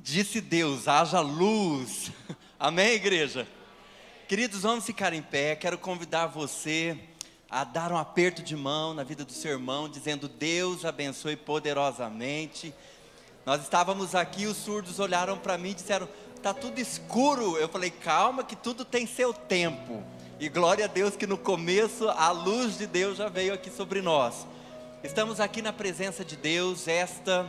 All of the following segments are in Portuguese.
Disse Deus, haja luz. Amém, igreja? Queridos, vamos ficar em pé. Quero convidar você a dar um aperto de mão na vida do seu irmão, dizendo: Deus abençoe poderosamente. Nós estávamos aqui, os surdos olharam para mim e disseram: está tudo escuro. Eu falei: calma, que tudo tem seu tempo. E glória a Deus que no começo a luz de Deus já veio aqui sobre nós. Estamos aqui na presença de Deus. Esta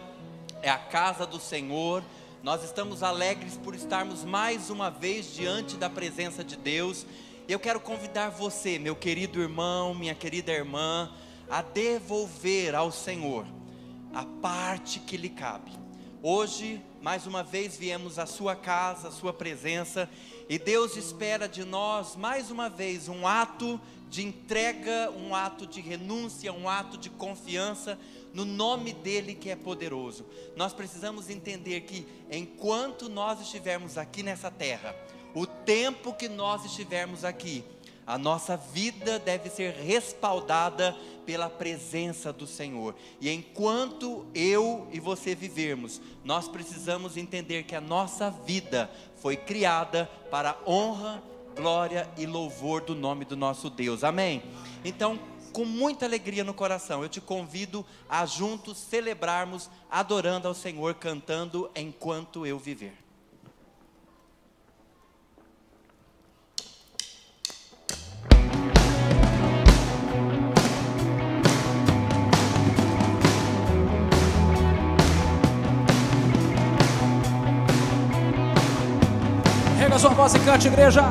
é a casa do Senhor. Nós estamos alegres por estarmos mais uma vez diante da presença de Deus. Eu quero convidar você, meu querido irmão, minha querida irmã, a devolver ao Senhor a parte que lhe cabe. Hoje, mais uma vez, viemos à sua casa, à sua presença, e Deus espera de nós, mais uma vez, um ato de entrega, um ato de renúncia, um ato de confiança no nome dEle que é poderoso. Nós precisamos entender que enquanto nós estivermos aqui nessa terra, o tempo que nós estivermos aqui, a nossa vida deve ser respaldada pela presença do Senhor. E enquanto eu e você vivermos, nós precisamos entender que a nossa vida foi criada para a honra, glória e louvor do nome do nosso Deus. Amém? Então, com muita alegria no coração, eu te convido a juntos celebrarmos, adorando ao Senhor, cantando enquanto eu viver. Erga sua voz e cante, igreja.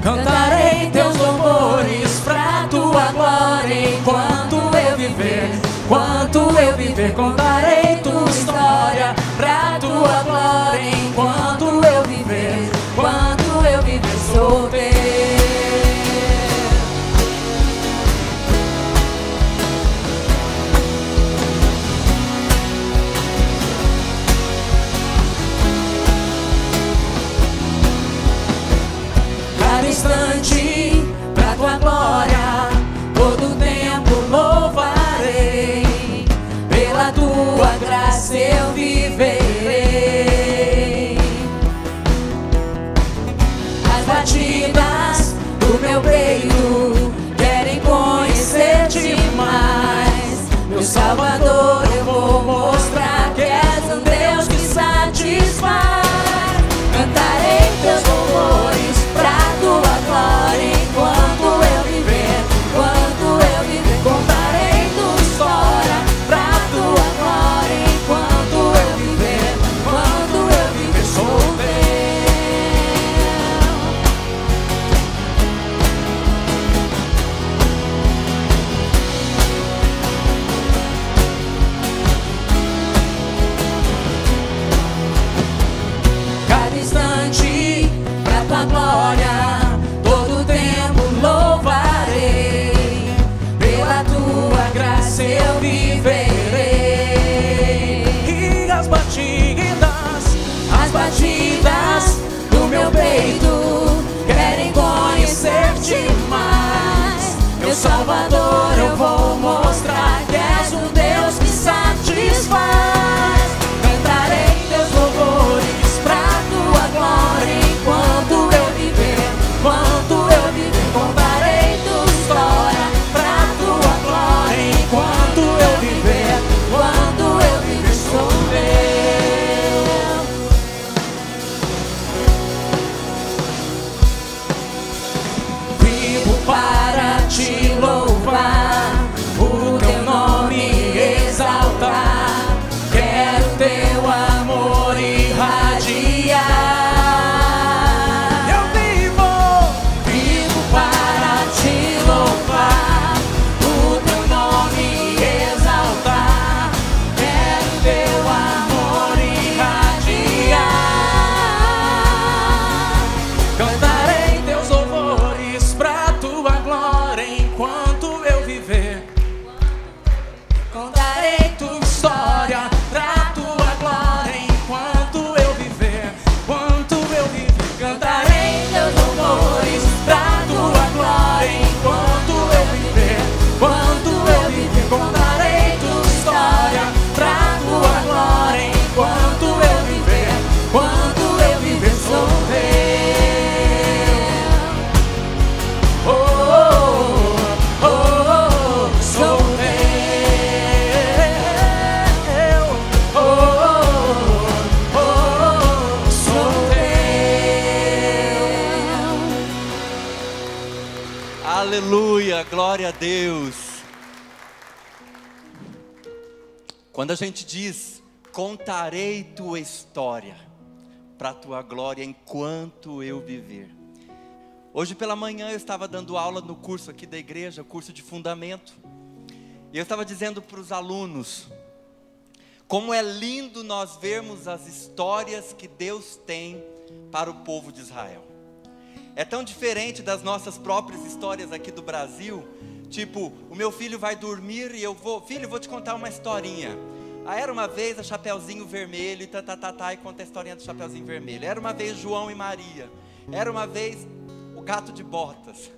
Cantarei teus louvores pra tua glória enquanto eu viver. Enquanto eu viver, contarei tua história pra tua glória enquanto eu viver. Enquanto eu viver, sou teu. Cada instante pra tua glória, todo tempo louvarei. Pela tua graça eu viverei. Aleluia, glória a Deus. Quando a gente diz, contarei tua história, para a tua glória enquanto eu viver. Hoje pela manhã eu estava dando aula no curso aqui da igreja, curso de fundamento. E eu estava dizendo para os alunos, como é lindo nós vermos as histórias que Deus tem para o povo de Israel. É tão diferente das nossas próprias histórias aqui do Brasil. Tipo, o meu filho vai dormir e eu vou, filho, eu vou te contar uma historinha. Era uma vez a Chapeuzinho Vermelho e conta a historinha do Chapeuzinho Vermelho. Era uma vez João e Maria. Era uma vez o gato de botas.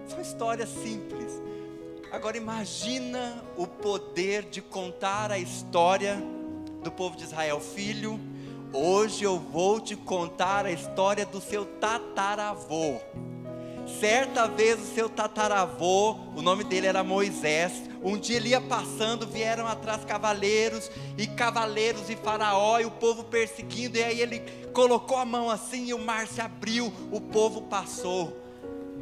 São histórias simples. Agora imagina o poder de contar a história do povo de Israel. Filho, hoje eu vou te contar a história do seu tataravô. Certa vez o seu tataravô, o nome dele era Moisés. Um dia ele ia passando, vieram atrás cavaleiros e faraó, e o povo perseguindo. E aí ele colocou a mão assim e o mar se abriu, o povo passou.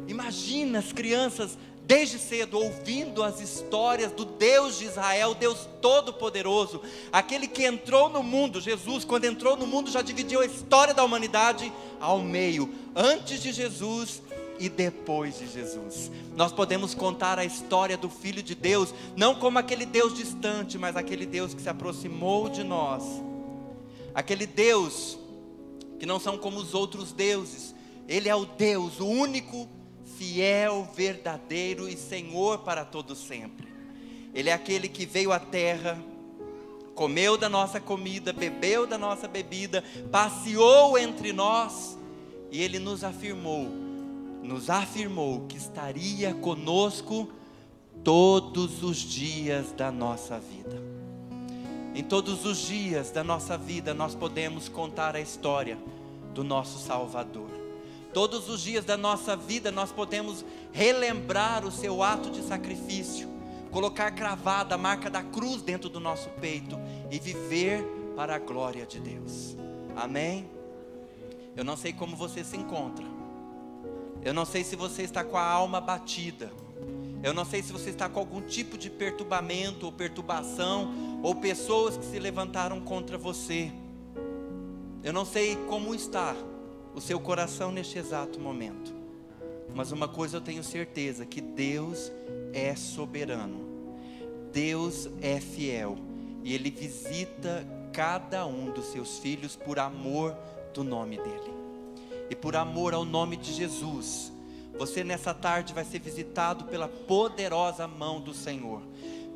Imagina as crianças desde cedo ouvindo as histórias do Deus de Israel, Deus Todo-Poderoso, aquele que entrou no mundo. Jesus, quando entrou no mundo, já dividiu a história da humanidade ao meio, antes de Jesus e depois de Jesus. Nós podemos contar a história do Filho de Deus, não como aquele Deus distante, mas aquele Deus que se aproximou de nós, aquele Deus que não são como os outros deuses. Ele é o Deus, o único, fiel, verdadeiro e Senhor para todo sempre. Ele é aquele que veio à terra, comeu da nossa comida, bebeu da nossa bebida, passeou entre nós, e Ele nos afirmou que estaria conosco todos os dias da nossa vida. Em todos os dias da nossa vida nós podemos contar a história do nosso Salvador. Todos os dias da nossa vida nós podemos relembrar o seu ato de sacrifício, colocar cravada a marca da cruz dentro do nosso peito e viver para a glória de Deus. Amém? Eu não sei como você se encontra. Eu não sei se você está com a alma batida. Eu não sei se você está com algum tipo de perturbamento ou perturbação, ou pessoas que se levantaram contra você. Eu não sei como está o seu coração neste exato momento, mas uma coisa eu tenho certeza, que Deus é soberano, Deus é fiel, e Ele visita cada um dos seus filhos por amor do nome dEle, e por amor ao nome de Jesus. Você nessa tarde vai ser visitado pela poderosa mão do Senhor.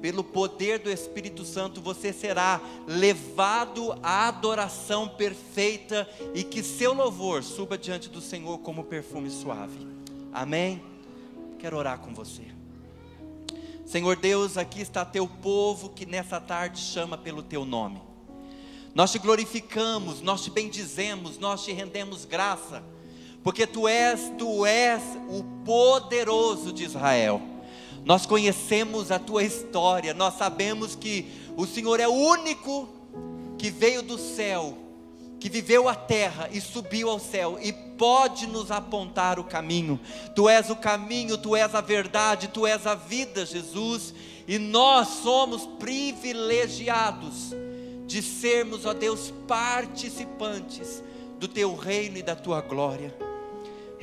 Pelo poder do Espírito Santo você será levado à adoração perfeita, e que seu louvor suba diante do Senhor como perfume suave. Amém? Quero orar com você. Senhor Deus, aqui está teu povo que nessa tarde chama pelo teu nome. Nós te glorificamos, nós te bendizemos, nós te rendemos graça, porque tu és o poderoso de Israel. Nós conhecemos a tua história, nós sabemos que o Senhor é o único que veio do céu, que viveu a terra e subiu ao céu, e pode nos apontar o caminho. Tu és o caminho, tu és a verdade, tu és a vida, Jesus, e nós somos privilegiados de sermos, ó Deus, participantes do teu reino e da tua glória.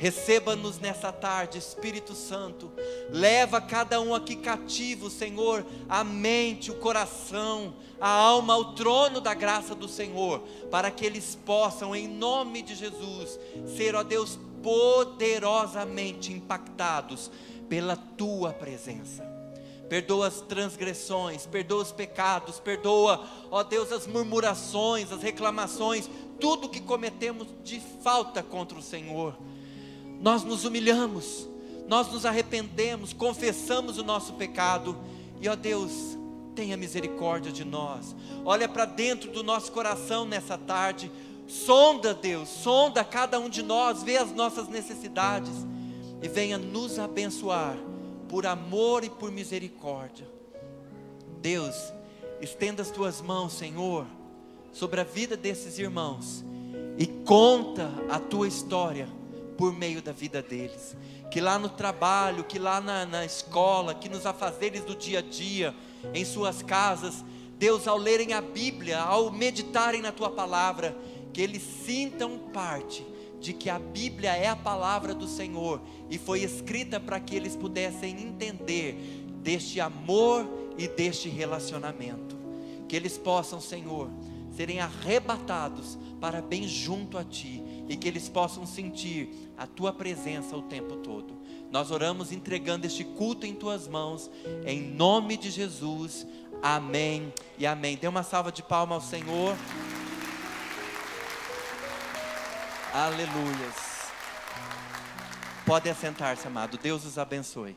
Receba-nos nessa tarde, Espírito Santo. Leva cada um aqui cativo, Senhor, a mente, o coração, a alma ao trono da graça do Senhor, para que eles possam, em nome de Jesus, ser, ó Deus, poderosamente impactados pela tua presença. Perdoa as transgressões, perdoa os pecados, perdoa, ó Deus, as murmurações, as reclamações, tudo que cometemos de falta contra o Senhor. Nós nos humilhamos, nós nos arrependemos, confessamos o nosso pecado, e ó Deus, tenha misericórdia de nós. Olha para dentro do nosso coração nessa tarde, sonda, Deus, sonda cada um de nós, vê as nossas necessidades, e venha nos abençoar, por amor e por misericórdia. Deus, estenda as tuas mãos, Senhor, sobre a vida desses irmãos, e conta a tua história por meio da vida deles. Que lá no trabalho, que lá na escola, que nos afazeres do dia a dia, em suas casas, Deus, ao lerem a Bíblia, ao meditarem na Tua palavra, que eles sintam parte de que a Bíblia é a palavra do Senhor e foi escrita para que eles pudessem entender deste amor e deste relacionamento. Que eles possam, Senhor, serem arrebatados para bem junto a Ti, e que eles possam sentir a Tua presença o tempo todo. Nós oramos entregando este culto em Tuas mãos, em nome de Jesus, amém e amém. Dê uma salva de palmas ao Senhor. Aleluias. Pode assentar-se, amado. Deus os abençoe.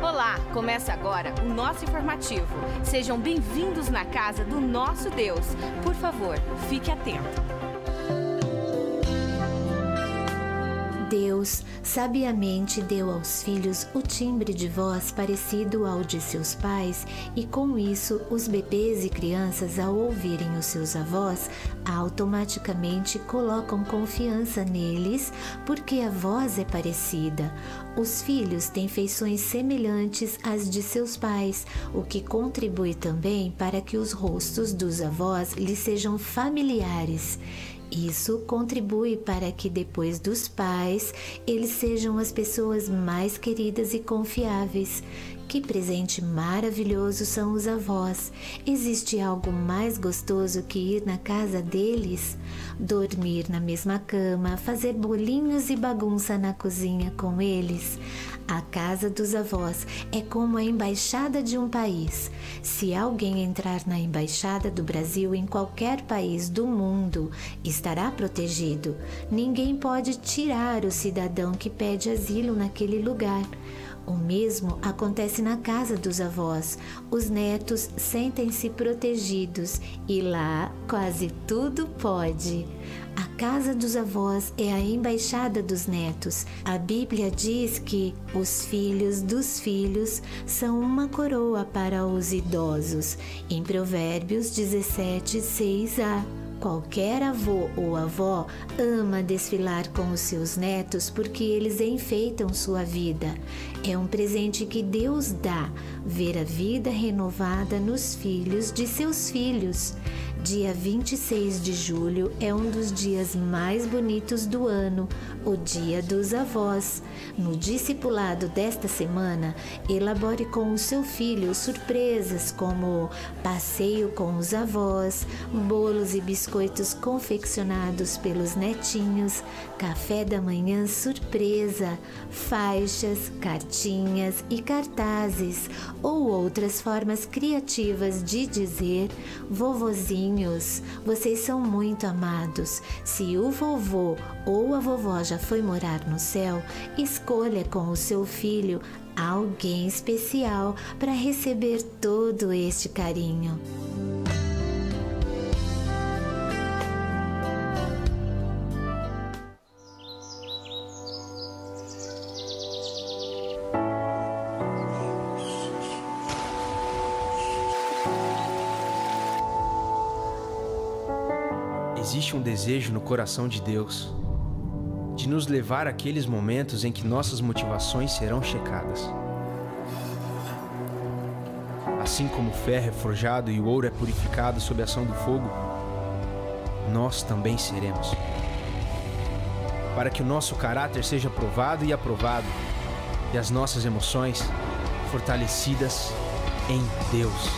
Olá, começa agora o nosso informativo. Sejam bem-vindos na casa do nosso Deus. Por favor, fique atento. Deus sabiamente deu aos filhos o timbre de voz parecido ao de seus pais, e com isso os bebês e crianças, ao ouvirem os seus avós, automaticamente colocam confiança neles, porque a voz é parecida. Os filhos têm feições semelhantes às de seus pais, o que contribui também para que os rostos dos avós lhes sejam familiares. Isso contribui para que depois dos pais, eles sejam as pessoas mais queridas e confiáveis. Que presente maravilhoso são os avós! Existe algo mais gostoso que ir na casa deles? Dormir na mesma cama, fazer bolinhos e bagunça na cozinha com eles? A casa dos avós é como a embaixada de um país. Se alguém entrar na embaixada do Brasil em qualquer país do mundo, estará protegido. Ninguém pode tirar o cidadão que pede asilo naquele lugar. O mesmo acontece na casa dos avós. Os netos sentem-se protegidos e lá quase tudo pode. A casa dos avós é a embaixada dos netos. A Bíblia diz que os filhos dos filhos são uma coroa para os idosos. Em Provérbios 17, 6a. Qualquer avô ou avó ama desfilar com os seus netos porque eles enfeitam sua vida. É um presente que Deus dá, ver a vida renovada nos filhos de seus filhos. Dia 26 de julho é um dos dias mais bonitos do ano, o Dia dos Avós. No discipulado desta semana, elabore com o seu filho surpresas como passeio com os avós, bolos e biscoitos confeccionados pelos netinhos, café da manhã surpresa, faixas, cartinhas e cartazes ou outras formas criativas de dizer: vovozinho, vocês são muito amados. Se o vovô ou a vovó já foi morar no céu, escolha com o seu filho alguém especial para receber todo este carinho. Existe um desejo no coração de Deus de nos levar àqueles momentos em que nossas motivações serão checadas. Assim como o ferro é forjado e o ouro é purificado sob a ação do fogo, nós também seremos. Para que o nosso caráter seja provado e aprovado e as nossas emoções fortalecidas em Deus.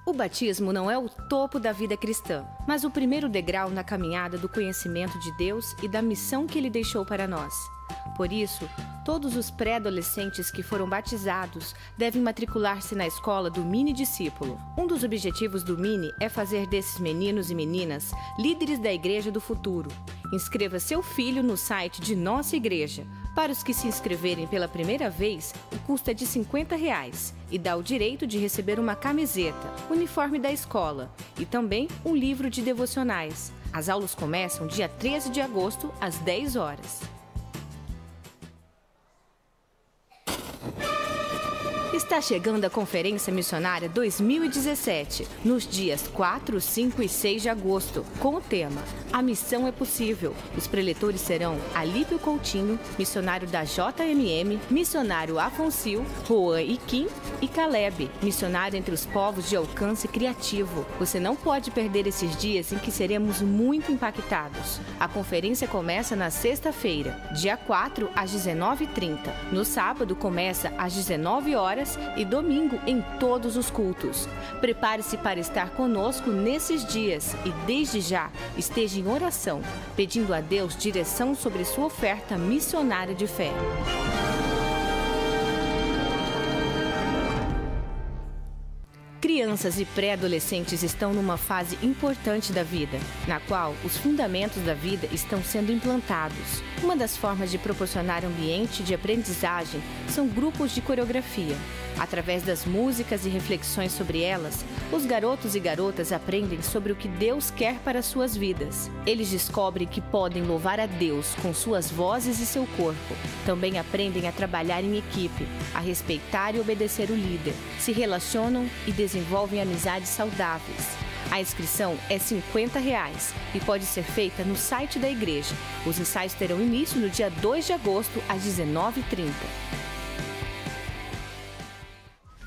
O batismo não é o topo da vida cristã, mas o primeiro degrau na caminhada do conhecimento de Deus e da missão que Ele deixou para nós. Por isso, todos os pré-adolescentes que foram batizados devem matricular-se na escola do Mini Discípulo. Um dos objetivos do Mini é fazer desses meninos e meninas líderes da igreja do futuro. Inscreva seu filho no site de nossa igreja. Para os que se inscreverem pela primeira vez, o custo é de R$50 e dá o direito de receber uma camiseta, uniforme da escola e também um livro de devocionais. As aulas começam dia 13 de agosto, às 10 horas. Está chegando a Conferência Missionária 2017, nos dias 4, 5 e 6 de agosto, com o tema A Missão é Possível. Os preletores serão Alípio Coutinho, missionário da JMM, missionário Afonsil, Juan e Kim e Caleb, missionário entre os povos de alcance criativo. Você não pode perder esses dias em que seremos muito impactados. A conferência começa na sexta-feira, dia 4 às 19h30. No sábado começa às 19 horas e domingo em todos os cultos. Prepare-se para estar conosco nesses dias e, desde já, esteja em oração, pedindo a Deus direção sobre sua oferta missionária de fé. Crianças e pré-adolescentes estão numa fase importante da vida, na qual os fundamentos da vida estão sendo implantados. Uma das formas de proporcionar ambiente de aprendizagem são grupos de coreografia. Através das músicas e reflexões sobre elas, os garotos e garotas aprendem sobre o que Deus quer para suas vidas. Eles descobrem que podem louvar a Deus com suas vozes e seu corpo. Também aprendem a trabalhar em equipe, a respeitar e obedecer o líder. Se relacionam e desenvolvem amizades saudáveis. A inscrição é R$50 e pode ser feita no site da igreja. Os ensaios terão início no dia 2 de agosto, às 19h30.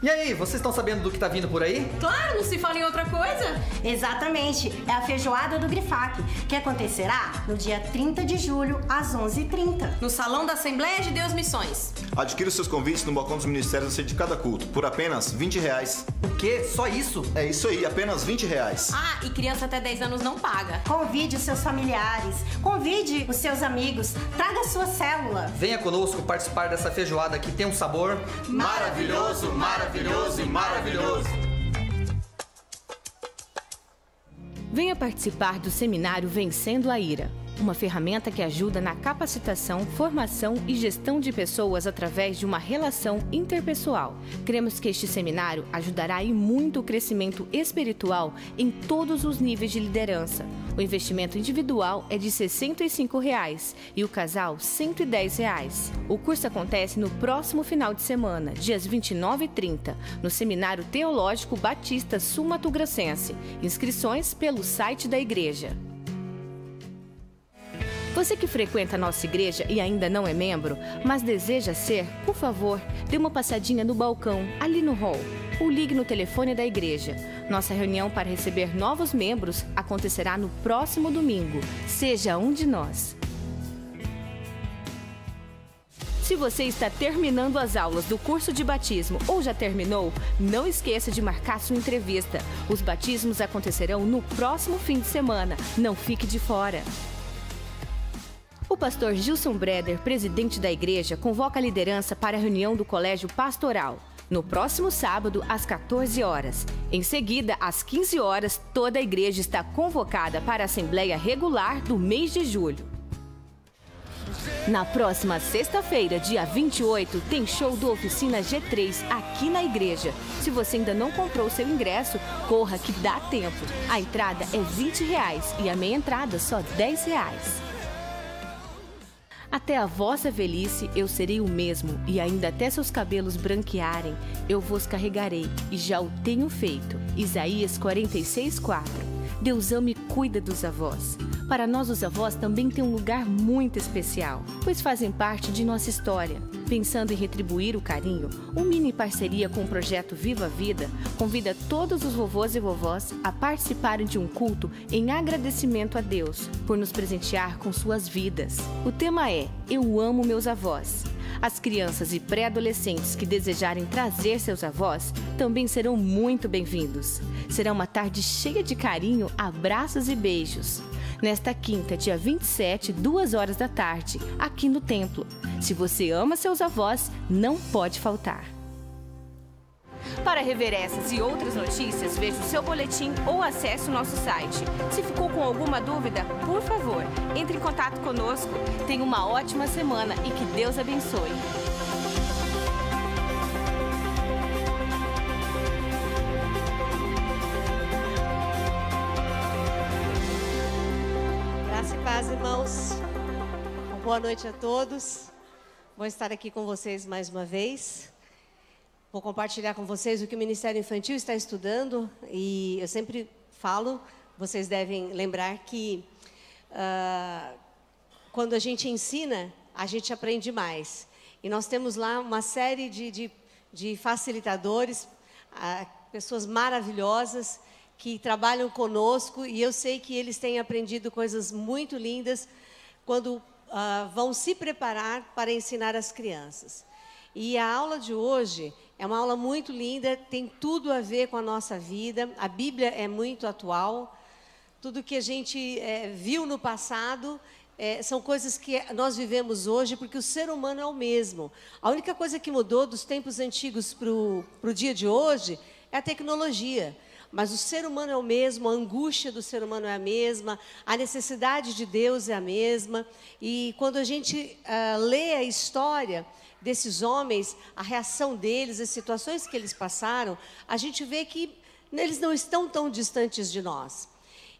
E aí, vocês estão sabendo do que tá vindo por aí? Claro, não se fala em outra coisa. Exatamente, é a feijoada do Grifac, que acontecerá no dia 30 de julho, às 11h30. No Salão da Assembleia de Deus Missões. Adquira os seus convites no balcão dos ministérios de cada culto, por apenas R$20. O quê? Só isso? É isso aí, apenas R$20. Ah, e criança até 10 anos não paga. Convide os seus familiares, convide os seus amigos, traga a sua célula. Venha conosco participar dessa feijoada que tem um sabor maravilhoso, maravilhoso e maravilhoso. Venha participar do seminário Vencendo a Ira, uma ferramenta que ajuda na capacitação, formação e gestão de pessoas através de uma relação interpessoal. Cremos que este seminário ajudará em muito o crescimento espiritual em todos os níveis de liderança. O investimento individual é de R$65 e o casal R$110. O curso acontece no próximo final de semana, dias 29 e 30, no Seminário Teológico Batista Sul Mato Grossense. Inscrições pelo site da igreja. Você que frequenta a nossa igreja e ainda não é membro, mas deseja ser, por favor, dê uma passadinha no balcão, ali no hall, ou ligue no telefone da igreja. Nossa reunião para receber novos membros acontecerá no próximo domingo. Seja um de nós. Se você está terminando as aulas do curso de batismo ou já terminou, não esqueça de marcar sua entrevista. Os batismos acontecerão no próximo fim de semana. Não fique de fora. O pastor Gilson Breder, presidente da igreja, convoca a liderança para a reunião do Colégio Pastoral. No próximo sábado, às 14 horas. Em seguida, às 15 horas, toda a igreja está convocada para a Assembleia Regular do mês de julho. Na próxima sexta-feira, dia 28, tem show do Oficina G3 aqui na igreja. Se você ainda não comprou seu ingresso, corra que dá tempo. A entrada é R$20 e a meia entrada só R$10. Até a vossa velhice eu serei o mesmo, e ainda até seus cabelos branquearem, eu vos carregarei, e já o tenho feito. Isaías 46:4. Deus ama e cuida dos avós. Para nós, os avós também têm um lugar muito especial, pois fazem parte de nossa história. Pensando em retribuir o carinho, o Mini, em parceria com o projeto Viva a Vida, convida todos os vovôs e vovós a participarem de um culto em agradecimento a Deus por nos presentear com suas vidas. O tema é Eu Amo Meus Avós. As crianças e pré-adolescentes que desejarem trazer seus avós também serão muito bem-vindos. Será uma tarde cheia de carinho, abraços e beijos. Nesta quinta, dia 27, 2 horas da tarde, aqui no templo. Se você ama seus avós, não pode faltar. Para rever essas e outras notícias, veja o seu boletim ou acesse o nosso site. Se ficou com alguma dúvida, por favor, entre em contato conosco. Tenha uma ótima semana e que Deus abençoe. Graça e paz, irmãos. Boa noite a todos. Vou estar aqui com vocês mais uma vez. Vou compartilhar com vocês o que o Ministério Infantil está estudando. E eu sempre falo, vocês devem lembrar que quando a gente ensina, a gente aprende mais. E nós temos lá uma série de facilitadores, pessoas maravilhosas que trabalham conosco. E eu sei que eles têm aprendido coisas muito lindas quando vão se preparar para ensinar as crianças. E a aula de hoje é uma aula muito linda, tem tudo a ver com a nossa vida. A Bíblia é muito atual. Tudo que a gente viu no passado são coisas que nós vivemos hoje, porque o ser humano é o mesmo. A única coisa que mudou dos tempos antigos para o dia de hoje é a tecnologia. Mas o ser humano é o mesmo, a angústia do ser humano é a mesma, a necessidade de Deus é a mesma. E quando a gente lê a história desses homens, a reação deles, as situações que eles passaram, a gente vê que eles não estão tão distantes de nós.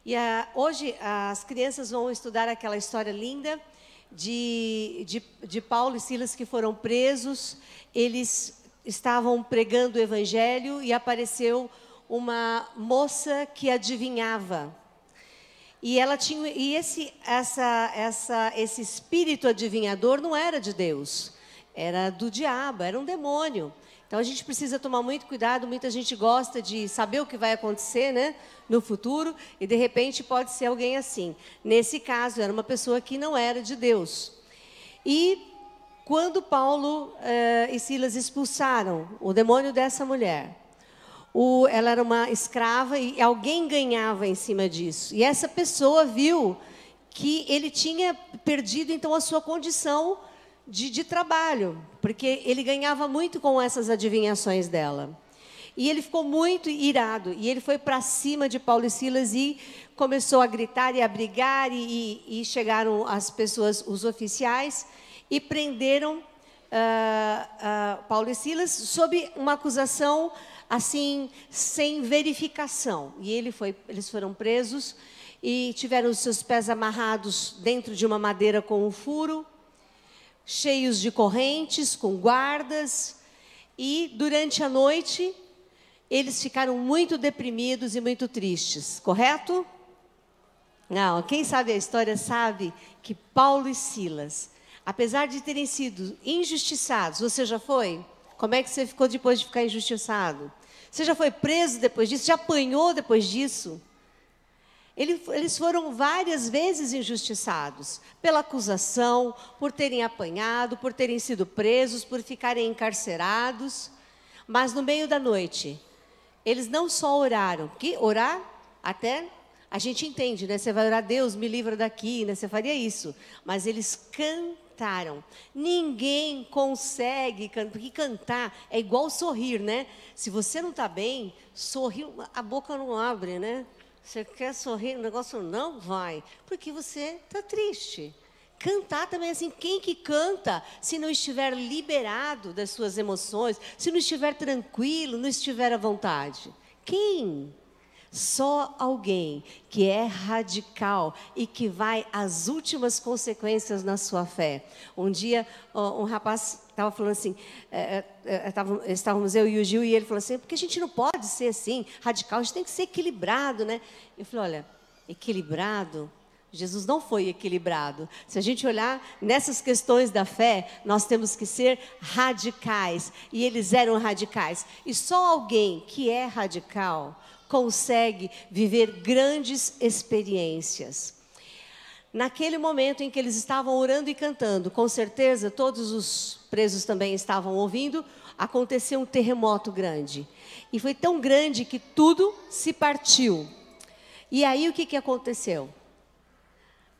E hoje as crianças vão estudar aquela história linda de Paulo e Silas, que foram presos. Eles estavam pregando o evangelho e apareceu uma moça que adivinhava. E ela tinha, e esse espírito adivinhador não era de Deus, era do diabo, era um demônio. Então a gente precisa tomar muito cuidado. Muita gente gosta de saber o que vai acontecer, né, no futuro, e de repente pode ser alguém assim. Nesse caso era uma pessoa que não era de Deus. E quando Paulo e Silas expulsaram o demônio dessa mulher, ela era uma escrava e alguém ganhava em cima disso. E essa pessoa viu que ele tinha perdido então a sua condição de trabalho, porque ele ganhava muito com essas adivinhações dela. E ele ficou muito irado, e ele foi para cima de Paulo e Silas e começou a gritar e a brigar, e chegaram as pessoas, os oficiais, e prenderam Paulo e Silas sob uma acusação assim, sem verificação. E eles foram presos e tiveram os seus pés amarrados dentro de uma madeira com um furo, cheios de correntes, com guardas. E durante a noite, eles ficaram muito deprimidos e muito tristes, correto? Não, quem sabe a história sabe que Paulo e Silas, apesar de terem sido injustiçados, você já foi? Como é que você ficou depois de ficar injustiçado? Você já foi preso depois disso? Já apanhou depois disso? Eles foram várias vezes injustiçados pela acusação, por terem apanhado, por terem sido presos, por ficarem encarcerados. Mas no meio da noite, eles não só oraram, que orar até a gente entende, né? Você vai orar, Deus me livra daqui, né? Você faria isso. Mas eles cantaram. Ninguém consegue cantar, porque cantar é igual sorrir, né? Se você não está bem, sorrir, a boca não abre, né? Você quer sorrir, o negócio não vai, porque você está triste. Cantar também é assim, quem que canta se não estiver liberado das suas emoções, se não estiver tranquilo, não estiver à vontade? Quem? Só alguém que é radical e que vai às últimas consequências na sua fé. Um dia, um rapaz estava falando assim, estávamos eu e o Gil, e ele falou assim, porque a gente não pode ser assim, radical, a gente tem que ser equilibrado, né? Eu falei, olha, equilibrado, Jesus não foi equilibrado. Se a gente olhar nessas questões da fé, nós temos que ser radicais, e eles eram radicais. E só alguém que é radical consegue viver grandes experiências. naquele momento em que eles estavam orando e cantando, com certeza todos os presos também estavam ouvindo, aconteceu um terremoto grande. E foi tão grande que tudo se partiu. E aí o que aconteceu?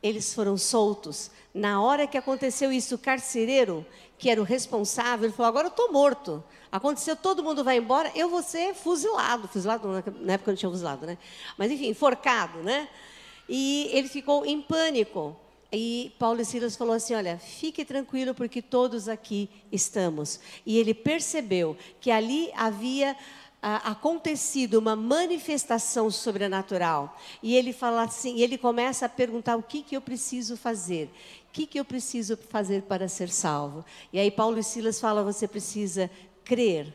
Eles foram soltos. Na hora que aconteceu isso, o carcereiro, que era o responsável, ele falou: agora eu estou morto. Aconteceu, todo mundo vai embora, eu vou ser fuzilado. Fuzilado, na época não tinha fuzilado, né? Mas enfim, enforcado, né? E ele ficou em pânico. E Paulo e Silas falou assim: olha, fique tranquilo porque todos aqui estamos. E ele percebeu que ali havia acontecido uma manifestação sobrenatural. E ele fala assim, e ele começa a perguntar: o que eu preciso fazer? O que eu preciso fazer para ser salvo? E aí Paulo e Silas falam: você precisa crer.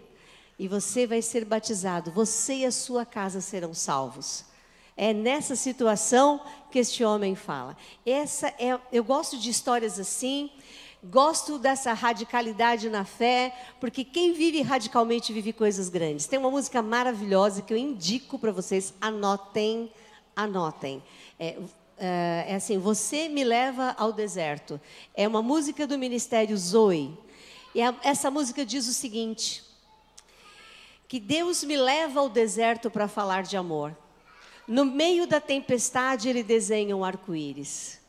E você vai ser batizado. Você e a sua casa serão salvos. É nessa situação que este homem fala. Eu gosto de histórias assim, gosto dessa radicalidade na fé, porque quem vive radicalmente vive coisas grandes. Tem uma música maravilhosa que eu indico para vocês, anotem. É assim: você me leva ao deserto. É uma música do Ministério Zoe. E essa música diz o seguinte: que Deus me leva ao deserto para falar de amor. No meio da tempestade, Ele desenha um arco-íris.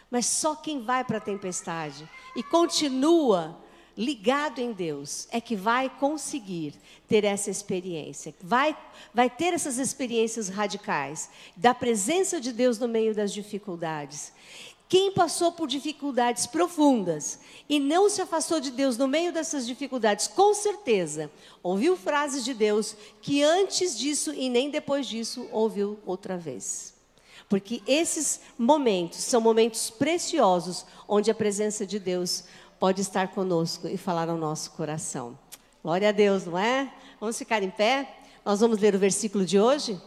Mas só quem vai para a tempestade e continua ligado em Deus é que vai conseguir ter essa experiência. Vai ter essas experiências radicais da presença de Deus no meio das dificuldades. Quem passou por dificuldades profundas e não se afastou de Deus no meio dessas dificuldades, com certeza, ouviu frases de Deus que antes disso e nem depois disso ouviu outra vez. Porque esses momentos são momentos preciosos onde a presença de Deus pode estar conosco e falar ao nosso coração. Glória a Deus, não é? Vamos ficar em pé? Nós vamos ler o versículo de hoje.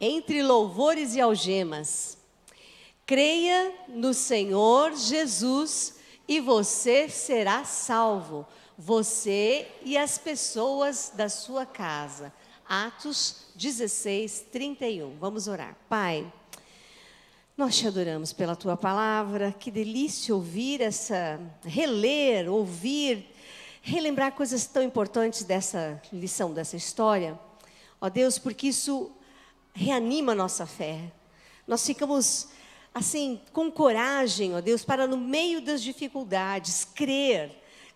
Entre louvores e algemas, creia no Senhor Jesus e você será salvo, você e as pessoas da sua casa. Atos 16, 31. Vamos orar. Pai, nós te adoramos pela tua palavra. Que delícia ouvir reler, ouvir, relembrar coisas tão importantes dessa lição, dessa história. Ó Deus, porque isso reanima a nossa fé. Nós ficamos assim com coragem, ó Deus, para no meio das dificuldades crer,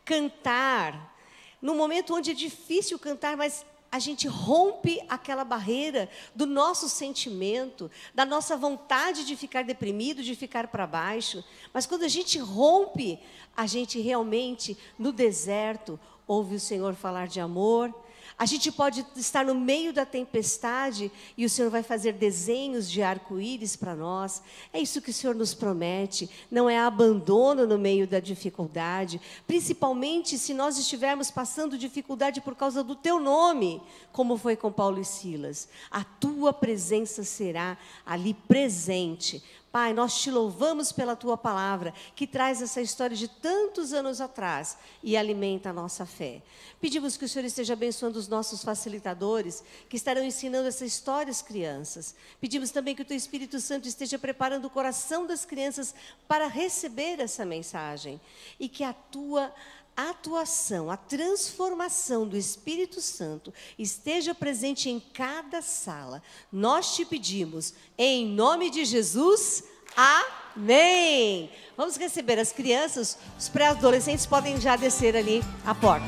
cantar. No momento onde é difícil cantar, mas a gente rompe aquela barreira do nosso sentimento, da nossa vontade de ficar deprimido, de ficar para baixo. Mas quando a gente rompe, a gente realmente, no deserto, ouve o Senhor falar de amor. A gente pode estar no meio da tempestade e o Senhor vai fazer desenhos de arco-íris para nós. É isso que o Senhor nos promete. Não é abandono no meio da dificuldade. Principalmente se nós estivermos passando dificuldade por causa do teu nome, como foi com Paulo e Silas. A tua presença será ali presente. Pai, nós te louvamos pela tua palavra, que traz essa história de tantos anos atrás e alimenta a nossa fé. Pedimos que o Senhor esteja abençoando os nossos facilitadores, que estarão ensinando essa história às crianças. Pedimos também que o teu Espírito Santo esteja preparando o coração das crianças para receber essa mensagem. E que a tua atuação, a transformação do Espírito Santo esteja presente em cada sala. Nós te pedimos, em nome de Jesus, amém. Vamos receber as crianças, os pré-adolescentes podem já descer ali à porta.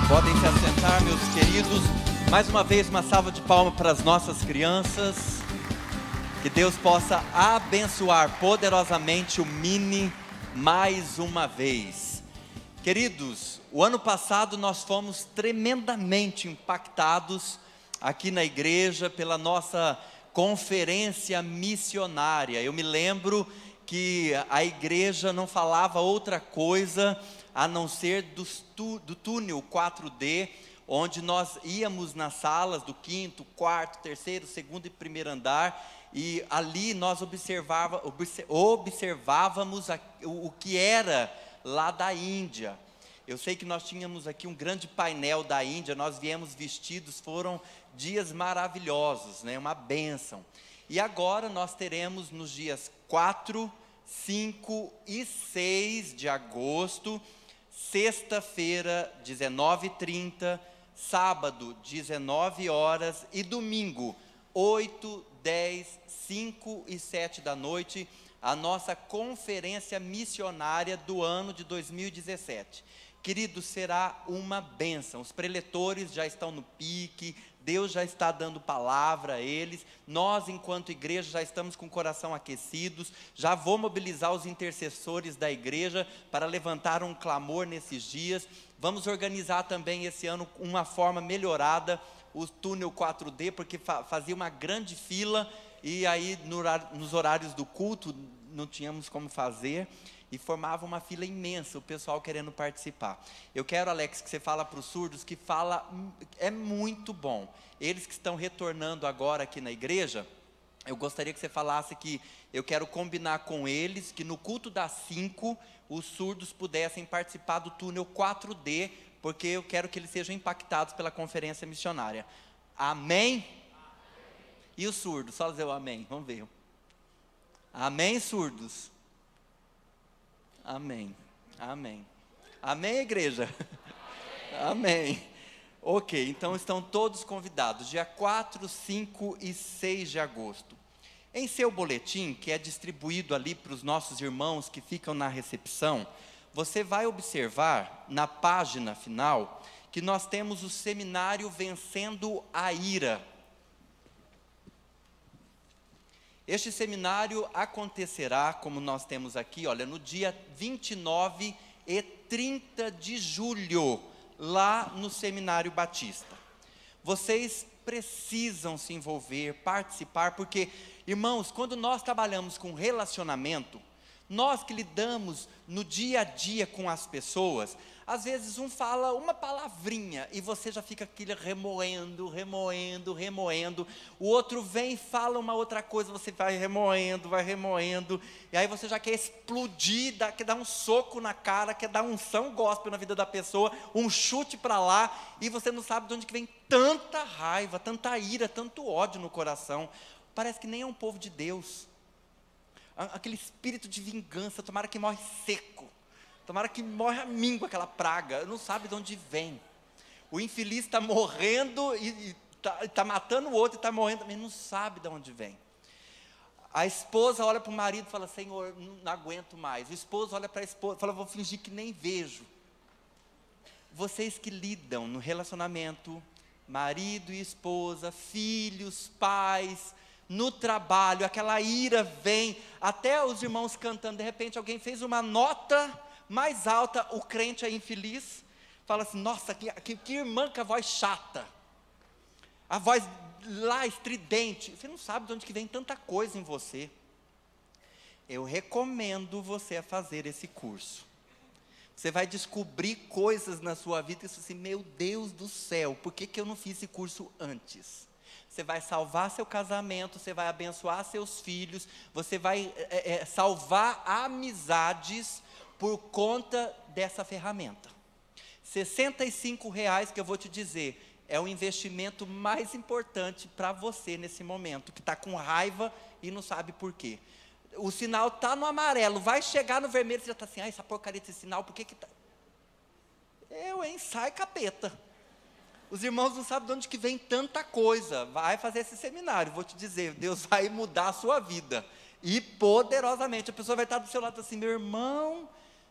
Podem se assentar, meus queridos. Mais uma vez, uma salva de palmas para as nossas crianças. Que Deus possa abençoar poderosamente o Mini mais uma vez. Queridos, o ano passado nós fomos tremendamente impactados aqui na igreja pela nossa conferência missionária. Eu me lembro que a igreja não falava outra coisa a não ser do túnel 4D, onde nós íamos nas salas do 5º, 4º, 3º, 2º e 1º andar, e ali nós observávamos o que era lá da Índia. Eu sei que nós tínhamos aqui um grande painel da Índia, nós viemos vestidos, foram dias maravilhosos, né? Uma bênção. E agora nós teremos nos dias 4, 5 e 6 de agosto, sexta-feira, 19h30, sábado, 19 horas e domingo, 8, 10, 5 e 7 da noite, a nossa conferência missionária do ano de 2017. Querido, será uma bênção. Os preletores já estão no pique, Deus já está dando palavra a eles. Nós, enquanto igreja, já estamos com o coração aquecidos. Já vou mobilizar os intercessores da igreja para levantar um clamor nesses dias. Vamos organizar também esse ano uma forma melhorada, o túnel 4D, porque fazia uma grande fila e aí nos horários do culto não tínhamos como fazer. E formava uma fila imensa, o pessoal querendo participar. Eu quero, Alex, que você fala para os surdos, que fala, é muito bom. Eles que estão retornando agora aqui na igreja, eu gostaria que você falasse que eu quero combinar com eles, que no culto das 5, os surdos pudessem participar do túnel 4D, porque eu quero que eles sejam impactados pela conferência missionária. Amém? E os surdos? Só dizer o amém, vamos ver. Amém, surdos? Amém, amém, amém, igreja? Amém. Ok, então estão todos convidados, dia 4, 5 e 6 de agosto. Em seu boletim, que é distribuído ali para os nossos irmãos que ficam na recepção, você vai observar na página final que nós temos o seminário Vencendo a Ira. Este seminário acontecerá, como nós temos aqui, olha, no dia 29 e 30 de julho, lá no Seminário Batista. Vocês precisam se envolver, participar, porque, irmãos, quando nós trabalhamos com relacionamento, nós que lidamos no dia a dia com as pessoas, às vezes um fala uma palavrinha e você já fica aquele remoendo, o outro vem e fala uma outra coisa, você vai remoendo, e aí você já quer explodir, quer dar um soco na cara, quer dar unção gospel na vida da pessoa, um chute para lá, e você não sabe de onde que vem tanta raiva, tanta ira, tanto ódio no coração. Parece que nem é um povo de Deus. Aquele espírito de vingança, tomara que morre seco, tomara que morre a míngua, aquela praga, não sabe de onde vem. O infeliz está morrendo e está matando o outro e está morrendo também, não sabe de onde vem. A esposa olha para o marido e fala, Senhor, não aguento mais. O esposo olha para a esposa e fala, vou fingir que nem vejo. Vocês que lidam no relacionamento, marido e esposa, filhos, pais, no trabalho, aquela ira vem, até os irmãos cantando, de repente alguém fez uma nota mais alta, o crente é infeliz, fala assim, nossa, que irmã com a voz chata, a voz lá estridente, você não sabe de onde que vem tanta coisa em você. Eu recomendo você a fazer esse curso. Você vai descobrir coisas na sua vida, e você assim, meu Deus do céu, por que eu não fiz esse curso antes? Você vai salvar seu casamento, você vai abençoar seus filhos, você vai salvar amizades por conta dessa ferramenta. R$65 que eu vou te dizer, é o investimento mais importante para você nesse momento, que está com raiva e não sabe por quê. O sinal está no amarelo, vai chegar no vermelho, você já está assim, essa porcaria desse sinal, por que que está? Sai capeta. Os irmãos não sabem de onde que vem tanta coisa. Vai fazer esse seminário, vou te dizer, Deus vai mudar a sua vida. E poderosamente, a pessoa vai estar do seu lado assim, meu irmão,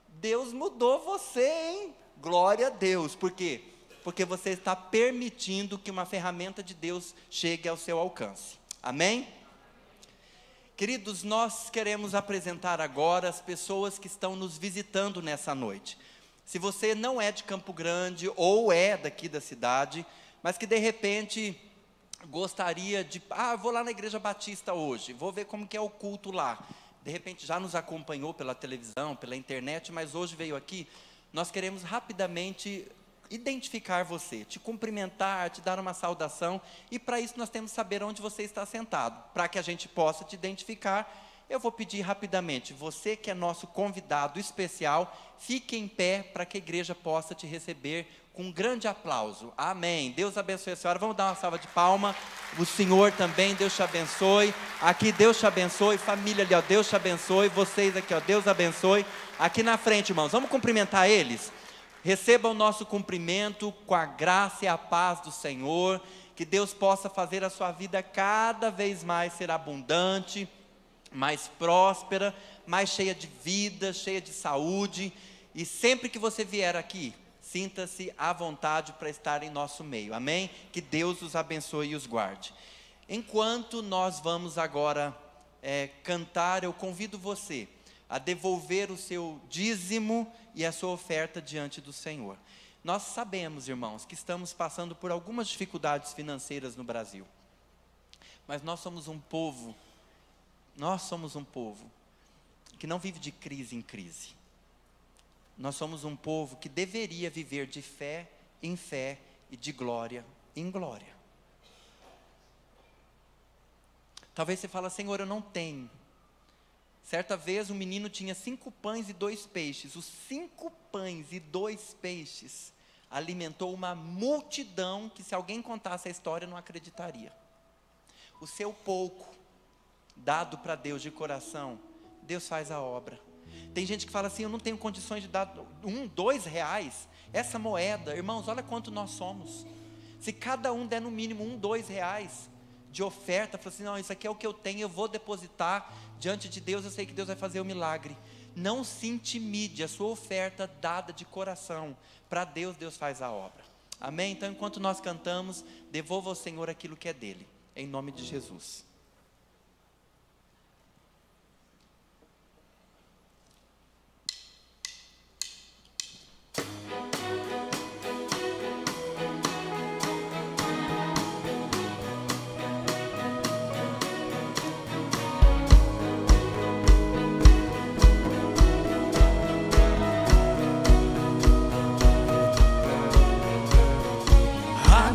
Deus mudou você, hein? Glória a Deus. Por quê? Porque você está permitindo que uma ferramenta de Deus chegue ao seu alcance. Amém? Queridos, nós queremos apresentar agora as pessoas que estão nos visitando nessa noite. Se você não é de Campo Grande ou é daqui da cidade, mas que de repente gostaria de, vou lá na Igreja Batista hoje, vou ver como que é o culto lá. De repente já nos acompanhou pela televisão, pela internet, mas hoje veio aqui, nós queremos rapidamente identificar você, te cumprimentar, te dar uma saudação, e para isso nós temos que saber onde você está sentado. Para que a gente possa te identificar, eu vou pedir rapidamente, você que é nosso convidado especial, fique em pé para que a igreja possa te receber com um grande aplauso. Amém. Deus abençoe a senhora. Vamos dar uma salva de palmas. O senhor também, Deus te abençoe. Aqui, Deus te abençoe. Família ali, ó, Deus te abençoe. Vocês aqui, ó, Deus abençoe. Aqui na frente, irmãos, vamos cumprimentar eles? Receba o nosso cumprimento com a graça e a paz do Senhor. Que Deus possa fazer a sua vida cada vez mais ser abundante, mais próspera, mais cheia de vida, cheia de saúde. E sempre que você vier aqui, sinta-se à vontade para estar em nosso meio, amém? Que Deus os abençoe e os guarde. Enquanto nós vamos agora cantar, eu convido você a devolver o seu dízimo e a sua oferta diante do Senhor. Nós sabemos, irmãos, que estamos passando por algumas dificuldades financeiras no Brasil, mas nós somos um povo que não vive de crise em crise. Nós somos um povo que deveria viver de fé em fé e de glória em glória. Talvez você fale, Senhor, eu não tenho. Certa vez um menino tinha 5 pães e 2 peixes. Os 5 pães e 2 peixes alimentou uma multidão que, se alguém contasse a história, não acreditaria. O seu pouco, dado para Deus de coração, Deus faz a obra. Tem gente que fala assim, eu não tenho condições de dar R$2. Essa moeda, irmãos, olha quanto nós somos. Se cada um der no mínimo R$2 de oferta, fala assim, não, isso aqui é o que eu tenho, eu vou depositar diante de Deus, eu sei que Deus vai fazer o milagre. Não se intimide, a sua oferta dada de coração, para Deus, Deus faz a obra. Amém? Então, enquanto nós cantamos, devolva ao Senhor aquilo que é dele, em nome de Jesus.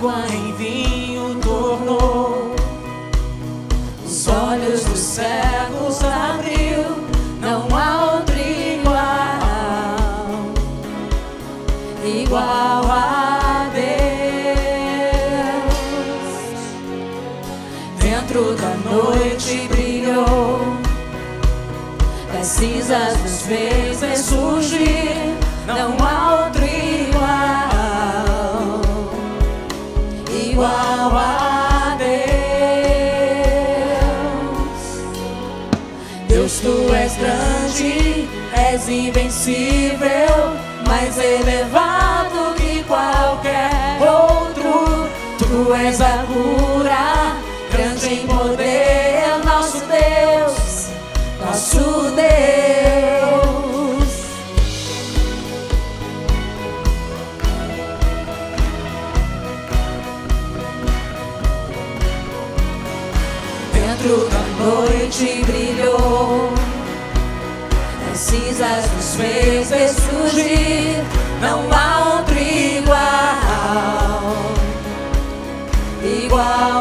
Água em vinho tornou, os olhos dos cegos abriu, não há outro igual a Deus. Dentro da noite brilhou, das cinzas nos fez ressurgir, não há outro igual a Deus. Deus, tu és grande, és invencível, mais elevado que qualquer outro. Tu és a cura, grande em poder, nosso Deus, nosso Deus. Dentro da noite brilhou, as cinzas nos fez ressurgir, não há outro igual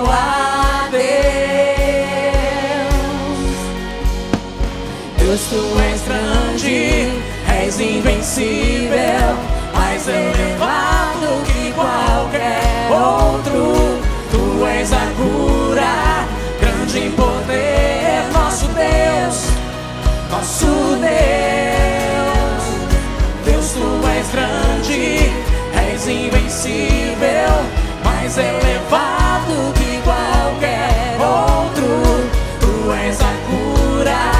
a Deus. Deus, tu és grande, és invencível, mais elevado que qualquer outro. Tu és a cura, grande em poder, nosso Deus, nosso Deus. Deus, tu és grande, és invencível, mais elevado que qualquer outro. Tu és a cura,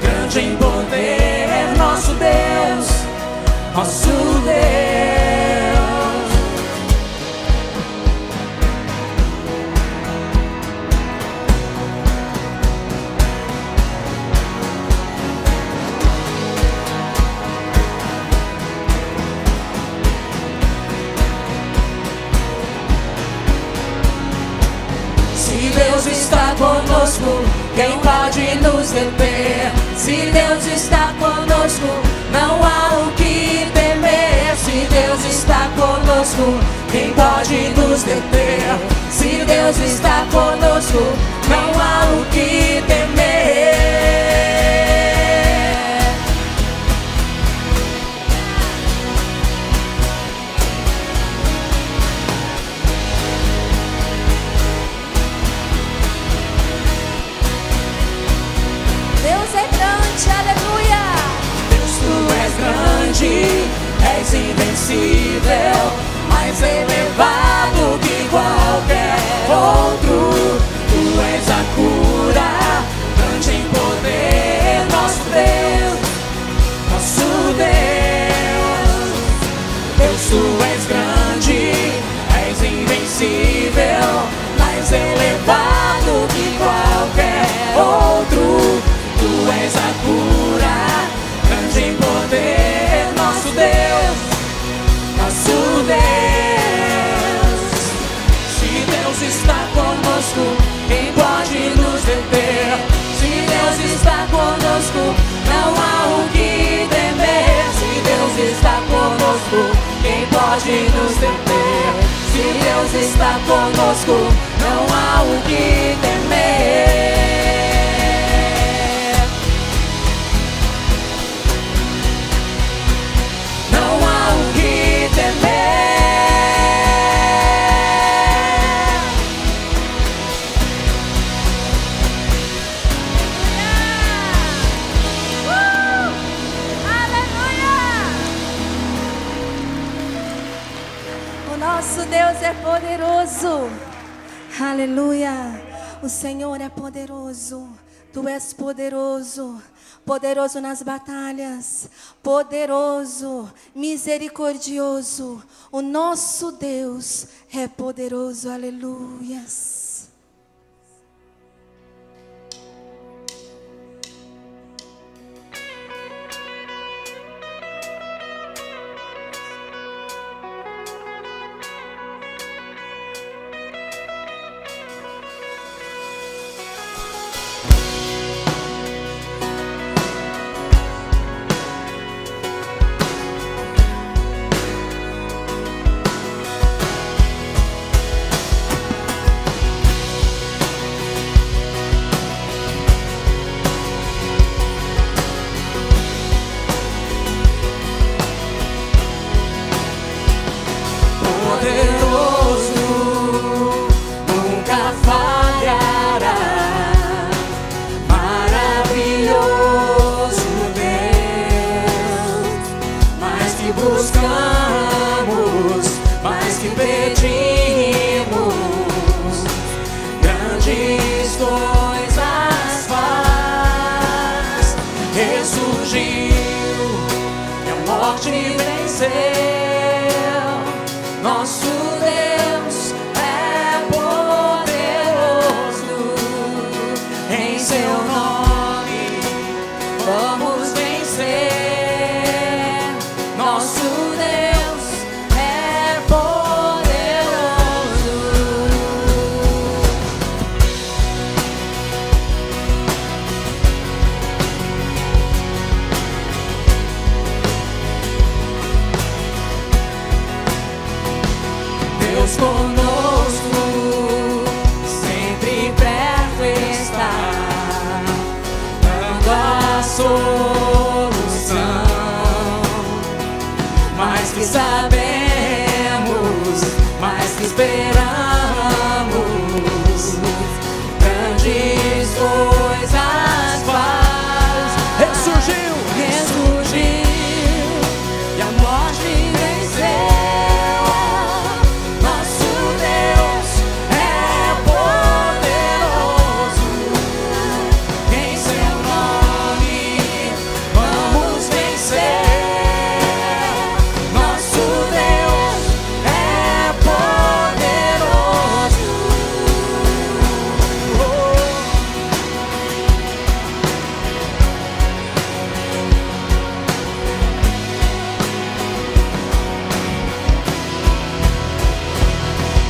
grande em poder, nosso Deus, nosso Deus. Deus está conosco, quem pode nos deter? Se Deus está conosco, não há o que temer. Se Deus está conosco, nos deter. Se Deus está conosco, não há o que temer. Deus é grande, aleluia. Deus, tu és grande, és invencível, mais elevado que qualquer outro. Tu és a cura, grande em poder, nosso Deus, nosso Deus. Deus, tu és grande, és invencível, mais elevado que qualquer outro. Tu és a cura, grande em poder, nosso Deus, nosso Deus. Se Deus está conosco, quem pode nos deter? Se Deus está conosco, não há o que temer. Se Deus está conosco, quem pode nos deter? Se Deus está conosco, não há o que temer. Nosso Deus é poderoso. Aleluia. O Senhor é poderoso. Tu és poderoso. Poderoso nas batalhas. Poderoso. Misericordioso. O nosso Deus é poderoso. Aleluias. Nosso Deus é poderoso, em seu nome vamos vencer. Nosso Deus é poderoso. Deus conosco, sempre perto está, dando a solução. Mais que sabemos, mais que esperamos, grandes coisas faz. Ressurgiu, ressurgiu, e a morte venceu.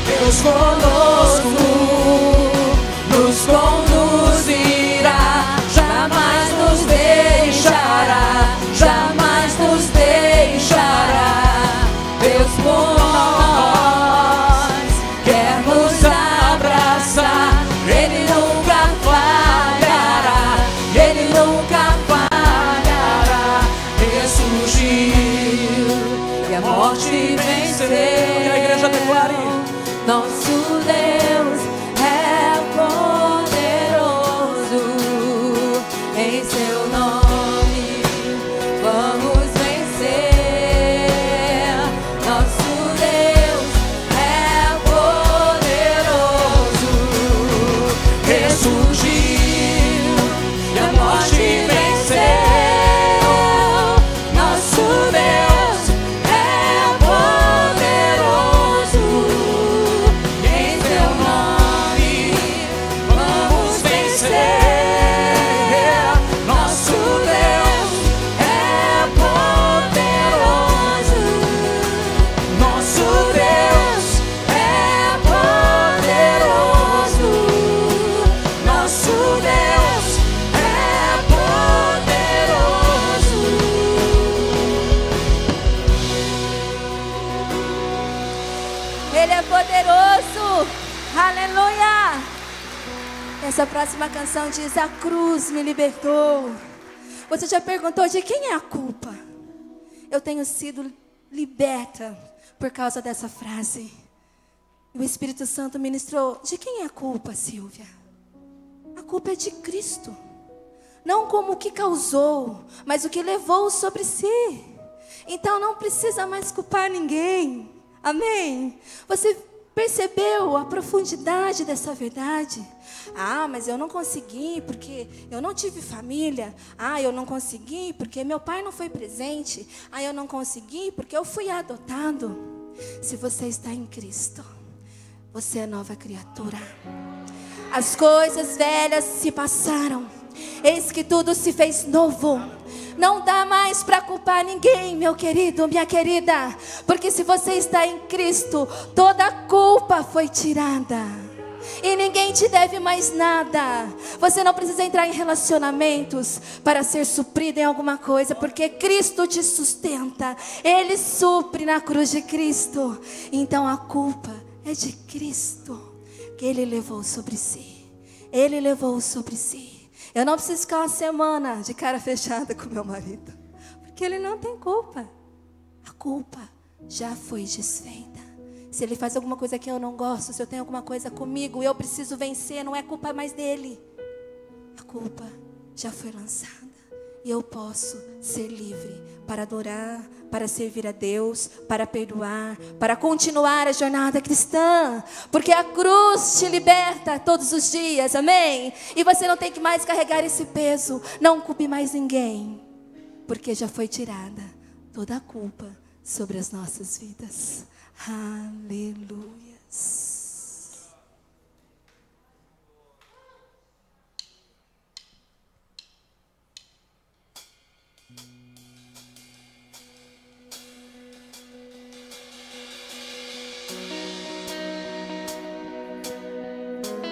Deus conosco nos conduzirá, jamais nos deixará, jamais nos deixará. Deus por nós venceu. E a igreja declare: nosso Deus é poderoso. Em seu nome vamos vencer. Nosso Deus é poderoso. Ressurgiu e a morte venceu. Nosso Deus é poderoso. Em seu nome vamos vencer. Nosso Deus é poderoso. Nosso Deus é poderoso. Nosso Deus é poderoso. Ele é poderoso. Aleluia. Essa próxima canção diz: a cruz me libertou. Você já perguntou de quem é a culpa? Eu tenho sido liberta por causa dessa frase. O Espírito Santo ministrou: de quem é a culpa, Silvia? A culpa é de Cristo. Não como o que causou, mas o que levou sobre si. Então não precisa mais culpar ninguém. Amém? Você percebeu a profundidade dessa verdade? Ah, mas eu não consegui porque eu não tive família. Ah, eu não consegui porque meu pai não foi presente. Ah, eu não consegui porque eu fui adotado. Se você está em Cristo, você é nova criatura. As coisas velhas se passaram, eis que tudo se fez novo. Não dá mais para culpar ninguém, meu querido, minha querida, porque se você está em Cristo, toda a culpa foi tirada. E ninguém te deve mais nada. Você não precisa entrar em relacionamentos para ser suprido em alguma coisa, porque Cristo te sustenta. Ele supre na cruz de Cristo. Então a culpa é de Cristo, que Ele levou sobre si. Ele levou sobre si. Eu não preciso ficar uma semana de cara fechada com meu marido, porque ele não tem culpa. A culpa já foi desfeita. Se ele faz alguma coisa que eu não gosto, se eu tenho alguma coisa comigo, eu preciso vencer, não é culpa mais dele. A culpa já foi lançada. E eu posso ser livre para adorar, para servir a Deus, para perdoar, para continuar a jornada cristã. Porque a cruz te liberta todos os dias, amém? E você não tem que mais carregar esse peso. Não culpe mais ninguém, porque já foi tirada toda a culpa sobre as nossas vidas. Aleluia.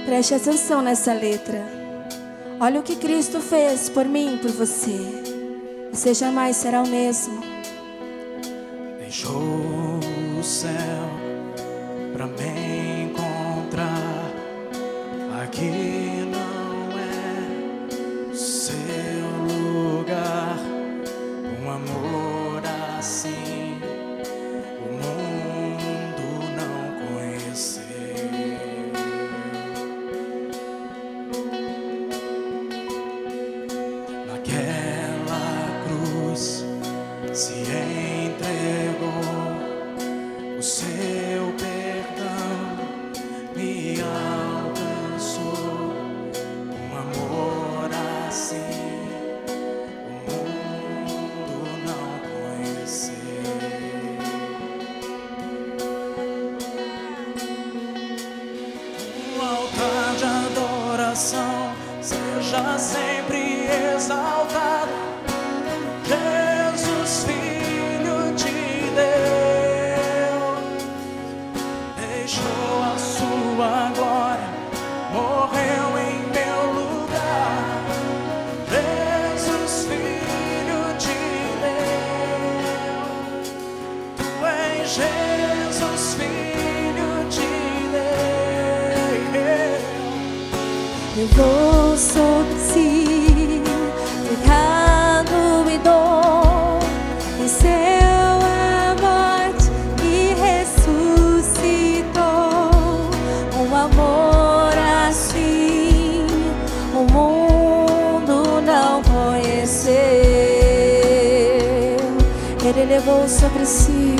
Preste atenção nessa letra. Olha o que Cristo fez por mim e por você. Você jamais será o mesmo. Deixou o céu pra me encontrar. Aqui não é o seu lugar. Um amor assim o mundo não conheceu. Naquela cruz se entregou. O seu perdão me alcançou. Um amor assim o mundo não conheceu. Um altar de adoração seja sempre exaltado. Jesus, Filho de Deus, deixou a sua glória, morreu em meu lugar. Jesus, Filho de Deus, Tu és Jesus, Filho de Deus. Levou sobre si pecado e dor, venceu a morte e padeceu, Ele levou sobre si,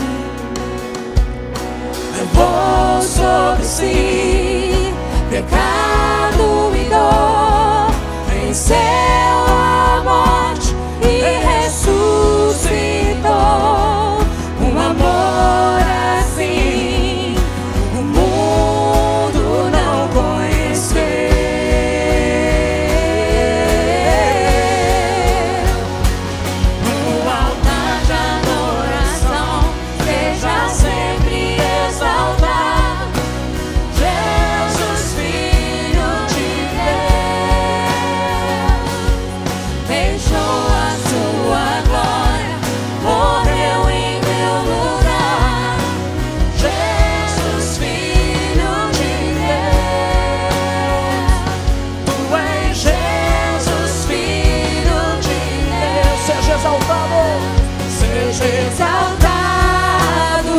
levou sobre si pecado e dor, venceu a morte e ressuscitou. Um amor assim o mundo não conheceu. No altar de adoração seja sempre exaltado Jesus, Filho de Deus. Deixou a sua glória, morreu em meu lugar. Jesus, Filho de Deus. Tu és Jesus, Filho de Deus. Seja exaltado, Seja exaltado,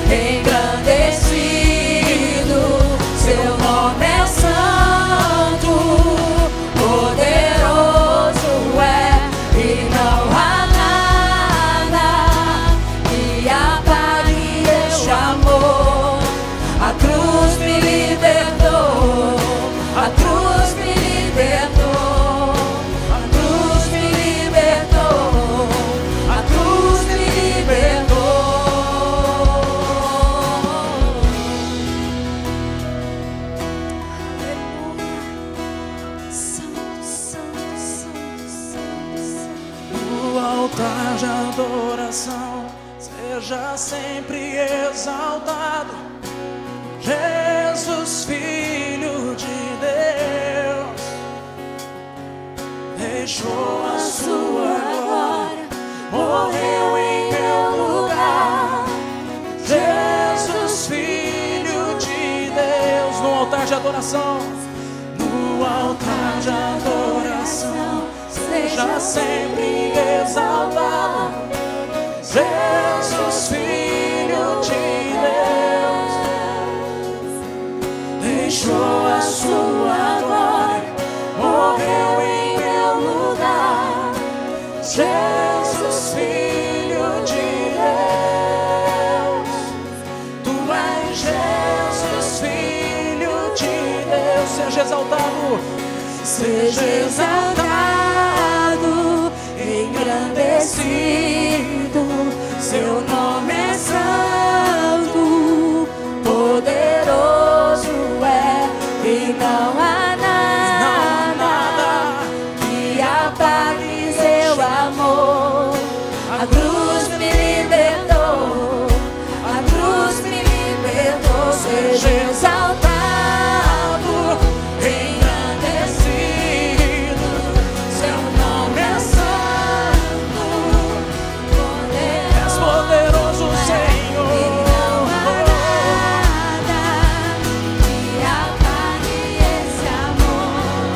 engrandecido. Seu nome é santo, poderoso é, e não há nada que apague este amor. A cruz me libertou, a cruz me libertou, a cruz me libertou, a cruz me libertou. Aleluia. Santo, santo, santo, santo, santo. no altar de adoração, seja sempre exaltado Jesus, Filho de Deus. Deixou a sua glória, morreu em meu lugar. Jesus, Filho de Deus. No altar de adoração, no altar de adoração, seja sempre exaltado Jesus, Filho de Deus. Deixou a sua glória, morreu em meu lugar. Jesus, Filho de Deus. Tu és Jesus, Filho de Deus. Seja exaltado, Seja exaltado, engrandecido. Seu nome é santo, poderoso é, e não há nada que apague seu amor. A cruz me libertou, a cruz me libertou. Seja exaltado, engrandecido. Seu nome é santo, és poderoso, Senhor. e não há nada que apague esse amor.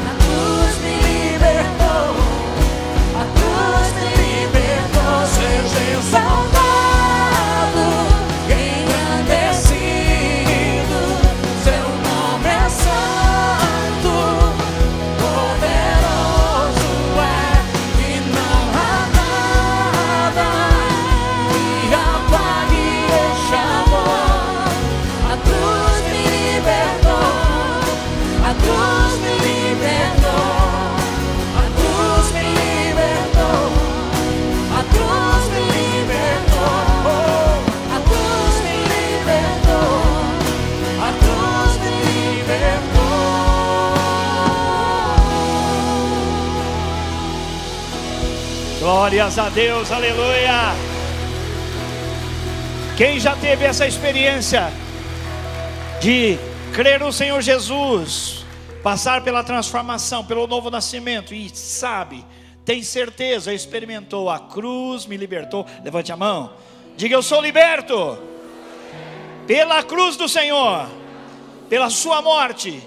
A cruz me libertou, a cruz me libertou. Seja exaltado, engrandecido. Seu nome é santo, poderoso é, e não há nada que apague este amor. A cruz me libertou, a cruz me libertou, a cruz me libertou, a cruz me libertou, a cruz me libertou, a cruz me libertou. Glórias a Deus, aleluia. Quem já teve essa experiência de crer no Senhor Jesus, passar pela transformação, pelo novo nascimento, e sabe, tem certeza, experimentou, a cruz me libertou? Levante a mão, diga: eu sou liberto pela cruz do Senhor, pela sua morte,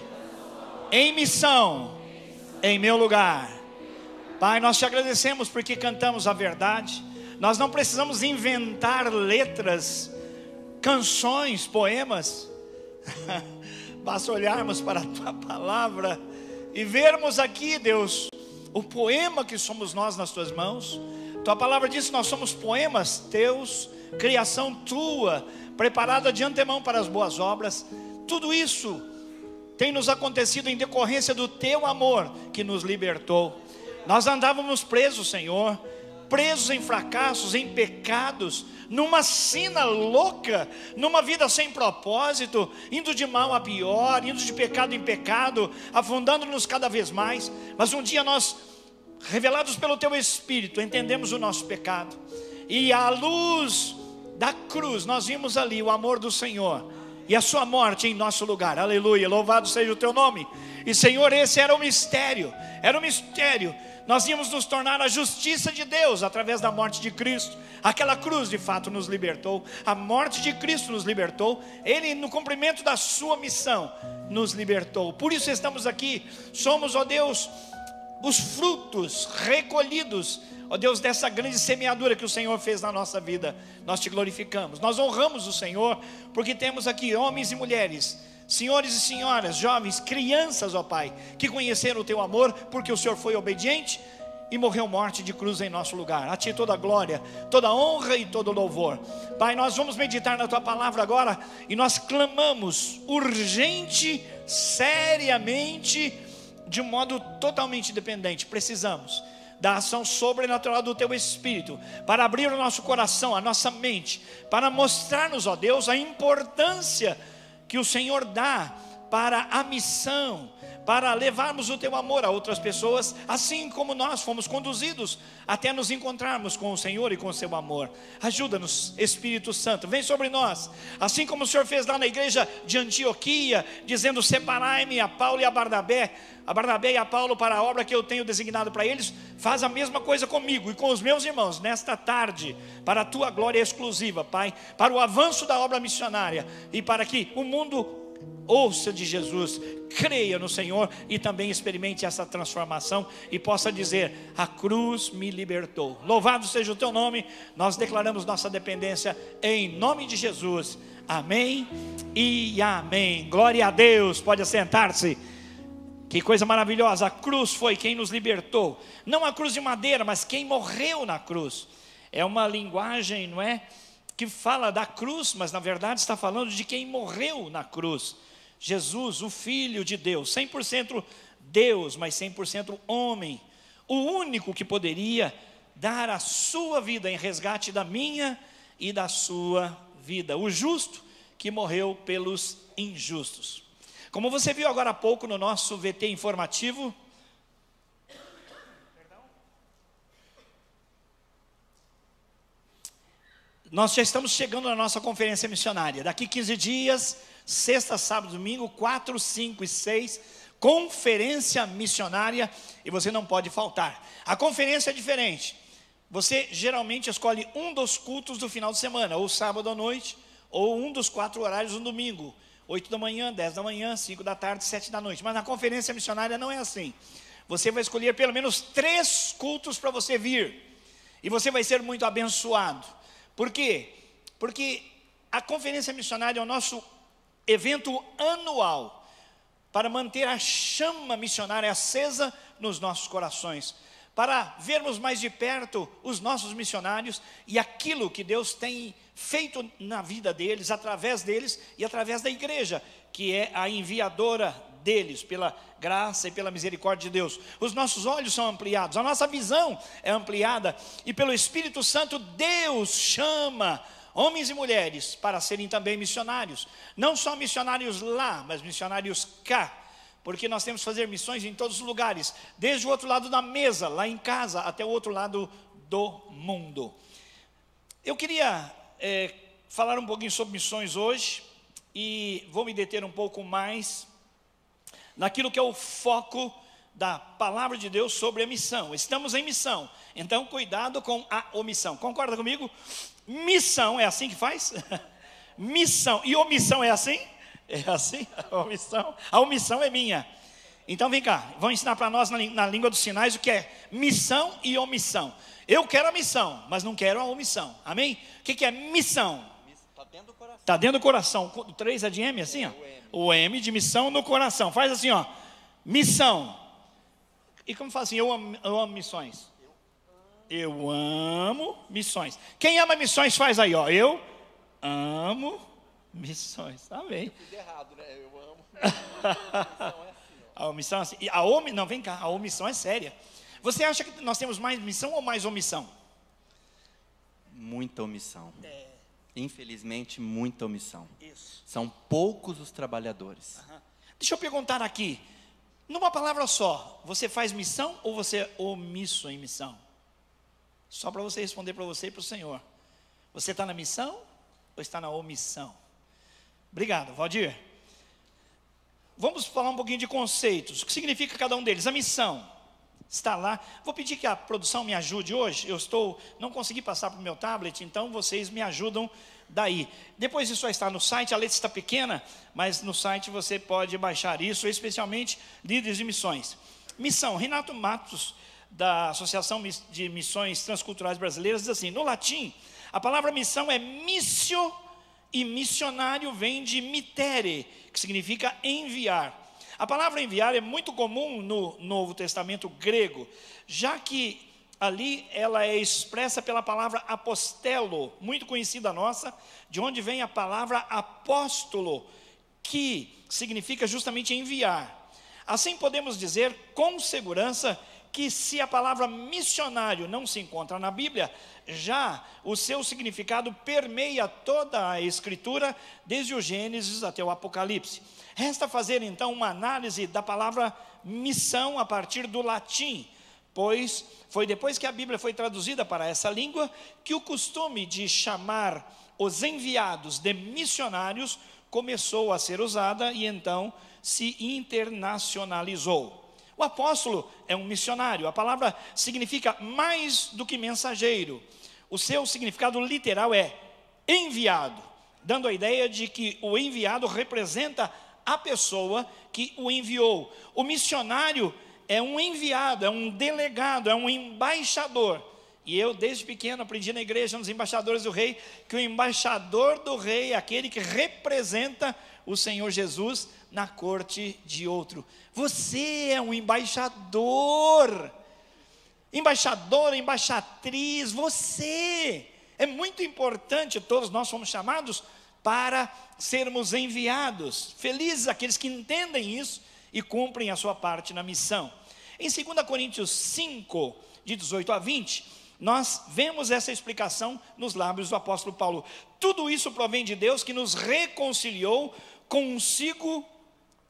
em missão, em meu lugar. Pai, nós te agradecemos porque cantamos a verdade. Nós não precisamos inventar letras, canções, poemas. Basta olharmos para a tua palavra e vermos aqui, Deus, o poema que somos nós nas tuas mãos. Tua palavra diz que nós somos poemas teus, criação tua, preparada de antemão para as boas obras. Tudo isso tem nos acontecido em decorrência do teu amor que nos libertou. Nós andávamos presos, Senhor, presos em fracassos, em pecados, numa sina louca, numa vida sem propósito, indo de mal a pior, indo de pecado em pecado, afundando-nos cada vez mais. Mas um dia nós, revelados pelo teu Espírito, entendemos o nosso pecado, e à luz da cruz nós vimos ali o amor do Senhor e a sua morte em nosso lugar. Aleluia, louvado seja o teu nome. E Senhor, esse era o mistério, nós íamos nos tornar a justiça de Deus através da morte de Cristo. Aquela cruz de fato nos libertou, a morte de Cristo nos libertou, Ele no cumprimento da sua missão nos libertou. Por isso estamos aqui, somos, ó Deus, os frutos recolhidos, ó Deus, dessa grande semeadura que o Senhor fez na nossa vida. Nós te glorificamos, nós honramos o Senhor, porque temos aqui homens e mulheres, senhores e senhoras, jovens, crianças, ó Pai, que conheceram o teu amor, porque o Senhor foi obediente e morreu morte de cruz em nosso lugar. A ti toda a glória, toda a honra e todo o louvor. Pai, nós vamos meditar na tua palavra agora, e nós clamamos urgente, seriamente, de um modo totalmente dependente. Precisamos da ação sobrenatural do teu Espírito, para abrir o nosso coração, a nossa mente, para mostrar-nos, ó Deus, a importância que o Senhor dá para a missão, para levarmos o teu amor a outras pessoas, assim como nós fomos conduzidos até nos encontrarmos com o Senhor e com o seu amor. Ajuda-nos, Espírito Santo, vem sobre nós, assim como o Senhor fez lá na igreja de Antioquia, dizendo: separai-me a Paulo e a Barnabé e a Paulo para a obra que eu tenho designado para eles. Faz a mesma coisa comigo e com os meus irmãos nesta tarde, para a tua glória exclusiva, Pai, para o avanço da obra missionária e para que o mundo ouça de Jesus, creia no Senhor e também experimente essa transformação e possa dizer: a cruz me libertou. Louvado seja o teu nome. Nós declaramos nossa dependência em nome de Jesus. Amém e amém. Glória a Deus. Pode assentar-se. Que coisa maravilhosa, a cruz foi quem nos libertou. Não a cruz de madeira, mas quem morreu na cruz. É uma linguagem, não é, que fala da cruz, mas na verdade está falando de quem morreu na cruz. Jesus, o Filho de Deus, 100% Deus, mas 100% homem. O único que poderia dar a sua vida em resgate da minha e da sua vida. O justo que morreu pelos injustos. Como você viu agora há pouco no nosso VT informativo, nós já estamos chegando na nossa conferência missionária. Daqui 15 dias, sexta, sábado, domingo, 4, 5 e 6, conferência missionária, e você não pode faltar. A conferência é diferente. Você geralmente escolhe um dos cultos do final de semana, ou sábado à noite, ou um dos 4 horários no domingo. 8 da manhã, 10 da manhã, 5 da tarde, 7 da noite. Mas na conferência missionária não é assim. Você vai escolher pelo menos 3 cultos para você vir. E você vai ser muito abençoado. Por quê? Porque a conferência missionária é o nosso evento anual para manter a chama missionária acesa nos nossos corações, para vermos mais de perto os nossos missionários e aquilo que Deus tem feito na vida deles, através deles e através da igreja, que é a enviadora deles, pela graça e pela misericórdia de Deus. Os nossos olhos são ampliados, a nossa visão é ampliada, e pelo Espírito Santo Deus chama homens e mulheres para serem também missionários. Não só missionários lá, mas missionários cá, porque nós temos que fazer missões em todos os lugares, desde o outro lado da mesa, lá em casa, até o outro lado do mundo. Eu queria falar um pouquinho sobre missões hoje, e vou me deter um pouco mais naquilo que é o foco da palavra de Deus sobre a missão. Estamos em missão, então cuidado com a omissão. Concorda comigo? Missão é assim que faz? Missão, e omissão é assim? É assim? A omissão é minha. Então vem cá, vão ensinar para nós na língua dos sinais o que é missão e omissão. Eu quero a missão, mas não quero a omissão. Amém? O que é missão? Está dentro do coração. Está dentro do coração. O 3 é de M assim, ó. O M de missão no coração. Faz assim, ó. Missão. E como fala assim, eu amo missões? Eu amo missões. Quem ama missões faz aí, ó. Eu amo missões. Amém. Eu fiz errado, né? Eu amo. A omissão é assim. Não, vem cá. A omissão é séria. Você acha que nós temos mais missão ou mais omissão? Muita omissão. Infelizmente, muita omissão. Isso. São poucos os trabalhadores. Deixa eu perguntar aqui. Numa palavra só, você faz missão ou você é omisso em missão? Só para você responder para você e para o Senhor. Você está na missão ou está na omissão? Obrigado, Valdir. Vamos falar um pouquinho de conceitos. O que significa cada um deles? A missão está lá. Vou pedir que a produção me ajude hoje. Não consegui passar para o meu tablet, então vocês me ajudam daí. Depois isso vai estar no site. A letra está pequena, mas no site você pode baixar isso, especialmente líderes de missões. Missão. Renato Matos, da Associação de Missões Transculturais Brasileiras, diz assim: no latim, a palavra missão é missio, e missionário vem de mittere, que significa enviar. A palavra enviar é muito comum no Novo Testamento grego, já que ali ela é expressa pela palavra apostelo, muito conhecida nossa, de onde vem a palavra apóstolo, que significa justamente enviar. Assim podemos dizer com segurança que se a palavra missionário não se encontra na Bíblia, já o seu significado permeia toda a Escritura, desde o Gênesis até o Apocalipse. Resta fazer então uma análise da palavra missão a partir do latim, pois foi depois que a Bíblia foi traduzida para essa língua que o costume de chamar os enviados de missionários começou a ser usada e então se internacionalizou. O apóstolo é um missionário. A palavra significa mais do que mensageiro. O seu significado literal é enviado, dando a ideia de que o enviado representa a pessoa que o enviou. O missionário é um enviado, é um delegado, é um embaixador. E eu, desde pequeno, aprendi na igreja, nos embaixadores do rei, que o embaixador do rei é aquele que representa o Senhor Jesus na corte de outro. Você é um embaixador, embaixatriz, você. É muito importante, todos nós somos chamados para sermos enviados. Felizes aqueles que entendem isso e cumprem a sua parte na missão. Em 2 Coríntios 5, de 18 a 20, nós vemos essa explicação nos lábios do apóstolo Paulo. Tudo isso provém de Deus, que nos reconciliou consigo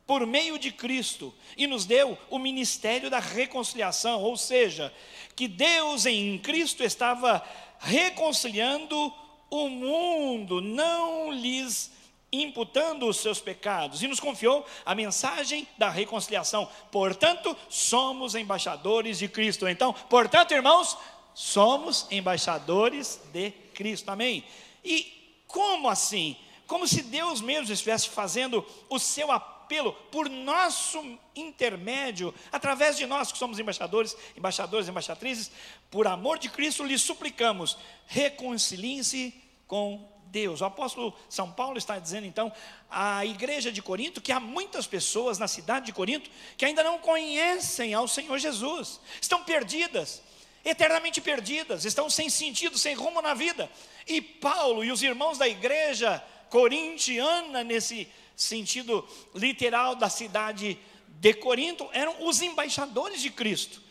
por meio de Cristo e nos deu o ministério da reconciliação, ou seja, que Deus em Cristo estava reconciliando o mundo, não lhes imputando os seus pecados, e nos confiou a mensagem da reconciliação. Portanto, somos embaixadores de Cristo. Então, portanto, irmãos, somos embaixadores de Cristo. Amém? E como assim? Como se Deus mesmo estivesse fazendo o seu apelo por nosso intermédio, através de nós que somos embaixadores, embaixatrizes, por amor de Cristo lhes suplicamos, reconciliem-se com Deus. O apóstolo São Paulo está dizendo então à igreja de Corinto que há muitas pessoas na cidade de Corinto que ainda não conhecem ao Senhor Jesus, estão perdidas, eternamente perdidas, estão sem sentido, sem rumo na vida. E Paulo e os irmãos da igreja corintiana, nesse sentido literal da cidade de Corinto, eram os embaixadores de Cristo.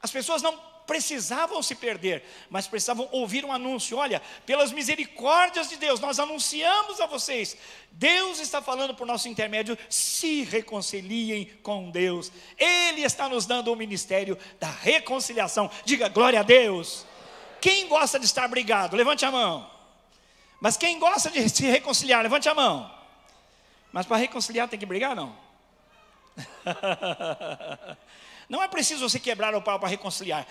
As pessoas não precisavam se perder, mas precisavam ouvir um anúncio. Olha, pelas misericórdias de Deus, nós anunciamos a vocês, Deus está falando por nosso intermédio, se reconciliem com Deus. Ele está nos dando o ministério da reconciliação. Diga glória a Deus. Quem gosta de estar brigado? Levante a mão. Mas quem gosta de se reconciliar? Levante a mão. Mas para reconciliar tem que brigar, não? Não é preciso você quebrar o pau para reconciliar.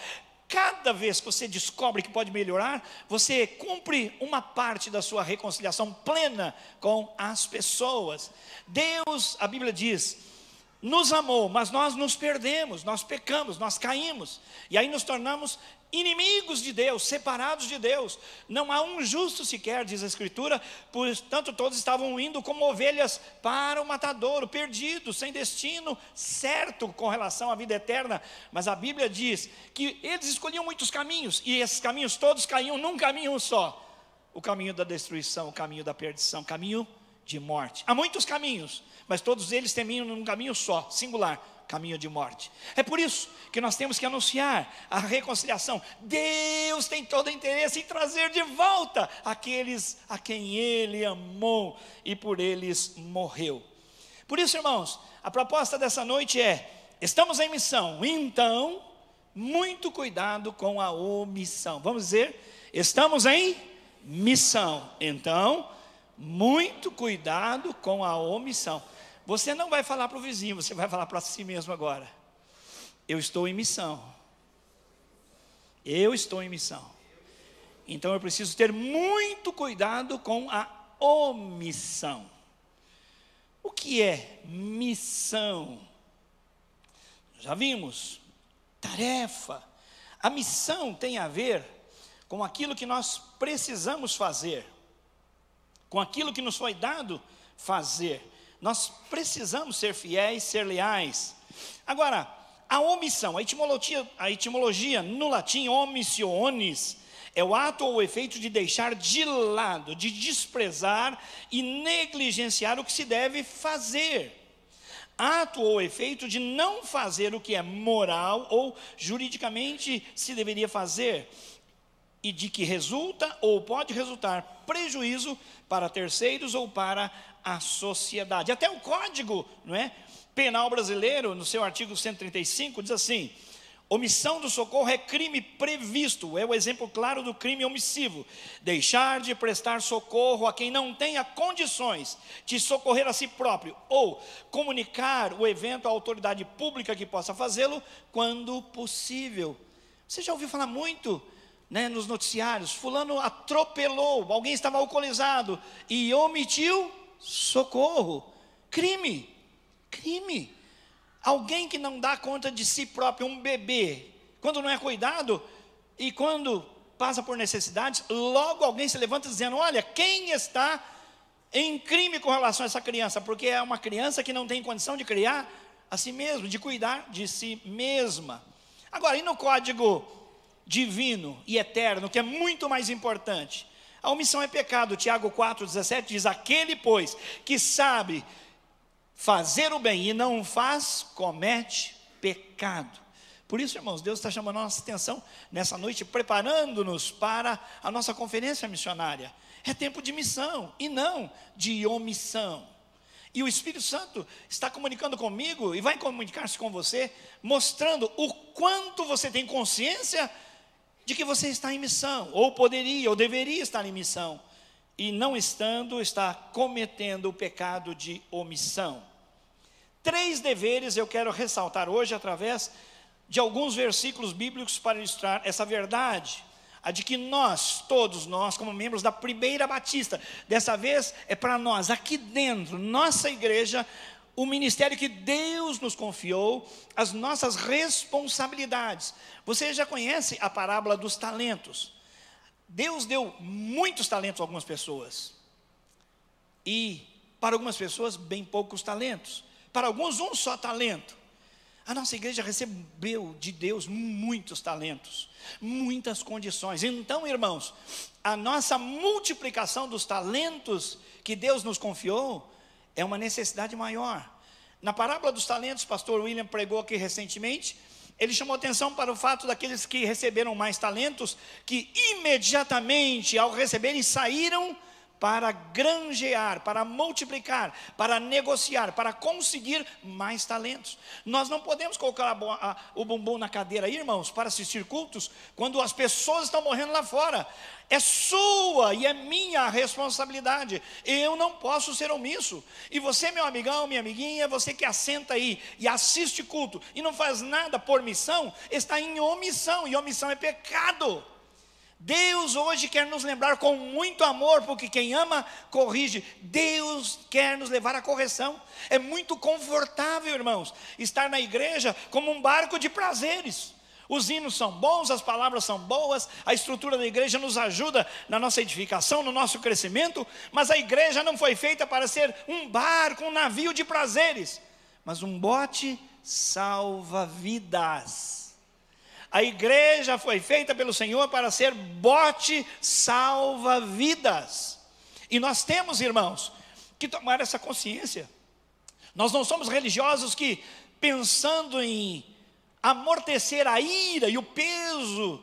Cada vez que você descobre que pode melhorar, você cumpre uma parte da sua reconciliação plena com as pessoas. Deus, a Bíblia diz, nos amou, mas nós nos perdemos, nós pecamos, nós caímos, e aí nos tornamos inimigos de Deus, separados de Deus. Não há um justo sequer, diz a Escritura, portanto todos estavam indo como ovelhas para o matadouro, perdidos, sem destino certo com relação à vida eterna. Mas a Bíblia diz que eles escolhiam muitos caminhos, e esses caminhos todos caíam num caminho só: o caminho da destruição, o caminho da perdição, o caminho de morte. Há muitos caminhos, mas todos eles terminam num caminho só, singular: caminho de morte. É por isso que nós temos que anunciar a reconciliação. Deus tem todo o interesse em trazer de volta aqueles a quem Ele amou e por eles morreu. Por isso, irmãos, a proposta dessa noite é: estamos em missão, então muito cuidado com a omissão. Vamos dizer: estamos em missão, então muito cuidado com a omissão. Você não vai falar para o vizinho, você vai falar para si mesmo agora: eu estou em missão. Eu estou em missão. Então eu preciso ter muito cuidado com a omissão. O que é missão? Já vimos, tarefa. A missão tem a ver com aquilo que nós precisamos fazer, com aquilo que nos foi dado fazer. Nós precisamos ser fiéis, ser leais. Agora, a omissão, a etimologia no latim, omissiones, é o ato ou o efeito de deixar de lado, de desprezar e negligenciar o que se deve fazer. Ato ou efeito de não fazer o que é moral ou juridicamente se deveria fazer, e de que resulta ou pode resultar prejuízo para terceiros ou para a sociedade. Até o Código, não é, Penal brasileiro, no seu artigo 135, diz assim: omissão do socorro é crime previsto, é o exemplo claro do crime omissivo. Deixar de prestar socorro a quem não tenha condições de socorrer a si próprio, ou comunicar o evento à autoridade pública que possa fazê-lo, quando possível. Você já ouviu falar muito, né, nos noticiários: fulano atropelou, alguém estava alcoolizado e omitiu socorro. Crime. Alguém que não dá conta de si próprio, um bebê, quando não é cuidado e quando passa por necessidades, logo alguém se levanta dizendo: olha, quem está em crime com relação a essa criança? Porque é uma criança que não tem condição de criar a si mesmo, de cuidar de si mesma. Agora, e no código divino e eterno, que é muito mais importante? A omissão é pecado. Tiago 4,17 diz: aquele, pois, que sabe fazer o bem e não o faz, comete pecado. Por isso, irmãos, Deus está chamando a nossa atenção nessa noite, preparando-nos para a nossa conferência missionária. É tempo de missão e não de omissão. E o Espírito Santo está comunicando comigo e vai comunicar-se com você, mostrando o quanto você tem consciência de que você está em missão, ou poderia, ou deveria estar em missão, e não estando, está cometendo o pecado de omissão. 3 deveres eu quero ressaltar hoje através de alguns versículos bíblicos para ilustrar essa verdade, a de que nós, todos nós, como membros da Primeira Batista, dessa vez é para nós, aqui dentro, nossa igreja, o ministério que Deus nos confiou, as nossas responsabilidades. Você já conhece a parábola dos talentos? Deus deu muitos talentos a algumas pessoas, e para algumas pessoas bem poucos talentos, para alguns um só talento. A nossa igreja recebeu de Deus muitos talentos, muitas condições. Então, irmãos, a nossa multiplicação dos talentos que Deus nos confiou é uma necessidade maior. Na parábola dos talentos, pastor William pregou aqui recentemente, ele chamou atenção para o fato daqueles que receberam mais talentos, que imediatamente ao receberem saíram para granjear, para multiplicar, para negociar, para conseguir mais talentos. Nós não podemos colocar o bumbum na cadeira aí, irmãos, para assistir cultos, quando as pessoas estão morrendo lá fora. É sua e é minha responsabilidade. Eu não posso ser omisso. E você, meu amigão, minha amiguinha, você que assenta aí e assiste culto e não faz nada por missão, está em omissão, e omissão é pecado. Deus hoje quer nos lembrar com muito amor, porque quem ama, corrige. Deus quer nos levar à correção. É muito confortável, irmãos, estar na igreja como um barco de prazeres. Os hinos são bons, as palavras são boas, a estrutura da igreja nos ajuda na nossa edificação, no nosso crescimento, mas a igreja não foi feita para ser um barco, um navio de prazeres, mas um bote salva-vidas. A igreja foi feita pelo Senhor para ser bote salva-vidas. E nós temos, irmãos, que tomar essa consciência. Nós não somos religiosos que, pensando em amortecer a ira e o peso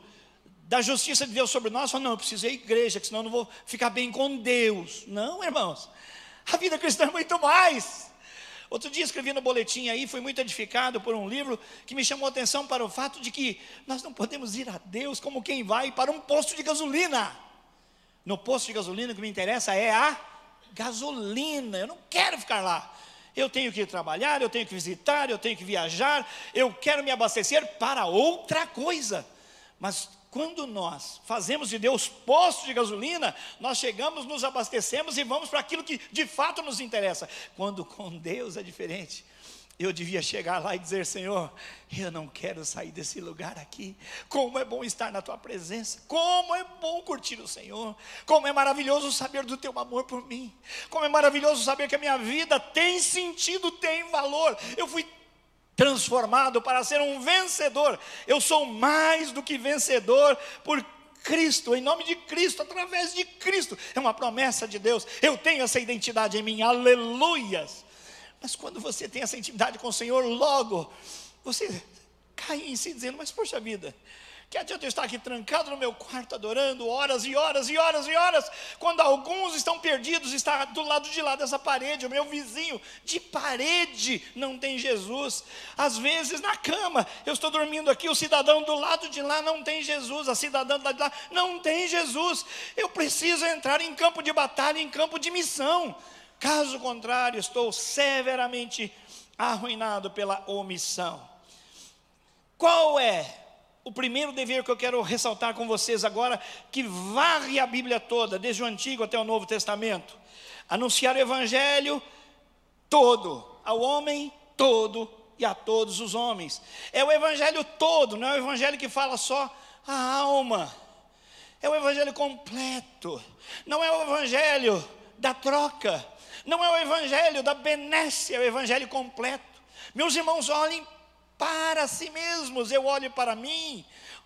da justiça de Deus sobre nós, falam, não, eu preciso ir à igreja, que senão eu não vou ficar bem com Deus. Não, irmãos, a vida cristã é muito mais. Outro dia escrevi no boletim aí, fui muito edificado por um livro que me chamou a atenção para o fato de que nós não podemos ir a Deus como quem vai para um posto de gasolina. No posto de gasolina o que me interessa é a gasolina, eu não quero ficar lá. Eu tenho que ir trabalhar, eu tenho que visitar, eu tenho que viajar, eu quero me abastecer para outra coisa. Mas quando nós fazemos de Deus posto de gasolina, nós chegamos, nos abastecemos e vamos para aquilo que de fato nos interessa. Quando com Deus é diferente. Eu devia chegar lá e dizer, Senhor, eu não quero sair desse lugar aqui. Como é bom estar na Tua presença. Como é bom curtir o Senhor. Como é maravilhoso saber do Teu amor por mim. Como é maravilhoso saber que a minha vida tem sentido, tem valor. Eu fui transformado para ser um vencedor. Eu sou mais do que vencedor por Cristo, em nome de Cristo, através de Cristo. É uma promessa de Deus. Eu tenho essa identidade em mim. Aleluias. Mas quando você tem essa intimidade com o Senhor, logo você cai em si dizendo, mas poxa vida, que adianta eu estar aqui trancado no meu quarto adorando horas e horas e horas e horas, quando alguns estão perdidos, está do lado de lá dessa parede, o meu vizinho de parede não tem Jesus. Às vezes na cama, eu estou dormindo aqui, o cidadão do lado de lá não tem Jesus, a cidadã do lado de lá não tem Jesus. Eu preciso entrar em campo de batalha, em campo de missão. Caso contrário, estou severamente arruinado pela omissão. Qual é o primeiro dever que eu quero ressaltar com vocês agora, que varre a Bíblia toda, desde o Antigo até o Novo Testamento? Anunciar o Evangelho todo, ao homem todo e a todos os homens. É o Evangelho todo, não é o Evangelho que fala só a alma. É o Evangelho completo, não é o Evangelho da troca. Não é o evangelho da benesse, é o evangelho completo. Meus irmãos, olhem para si mesmos, eu olho para mim.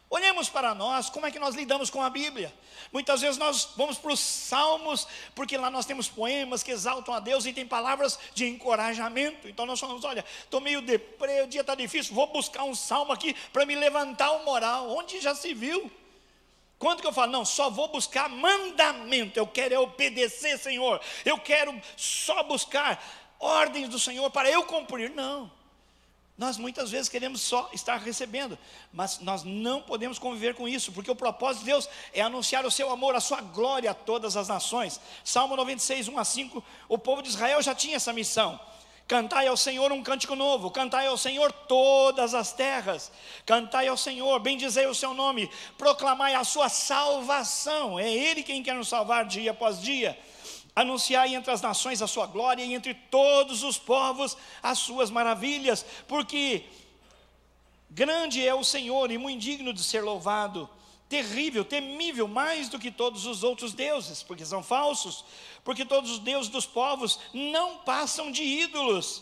Olhemos para nós, como é que nós lidamos com a Bíblia? Muitas vezes nós vamos para os Salmos, porque lá nós temos poemas que exaltam a Deus e tem palavras de encorajamento. Então nós falamos, olha, estou meio deprê, o dia está difícil, vou buscar um salmo aqui para me levantar o moral. Onde já se viu? Quando que eu falo, não, só vou buscar mandamento, eu quero obedecer, Senhor, eu quero só buscar ordens do Senhor para eu cumprir. Não, nós muitas vezes queremos só estar recebendo, mas nós não podemos conviver com isso, porque o propósito de Deus é anunciar o seu amor, a sua glória a todas as nações. Salmo 96, 1-5, o povo de Israel já tinha essa missão. Cantai ao Senhor um cântico novo, cantai ao Senhor todas as terras, cantai ao Senhor, bendizei o seu nome, proclamai a sua salvação, é Ele quem quer nos salvar dia após dia. Anunciai entre as nações a sua glória e entre todos os povos as suas maravilhas, porque grande é o Senhor e muito digno de ser louvado, terrível, temível, mais do que todos os outros deuses, porque são falsos, porque todos os deuses dos povos não passam de ídolos,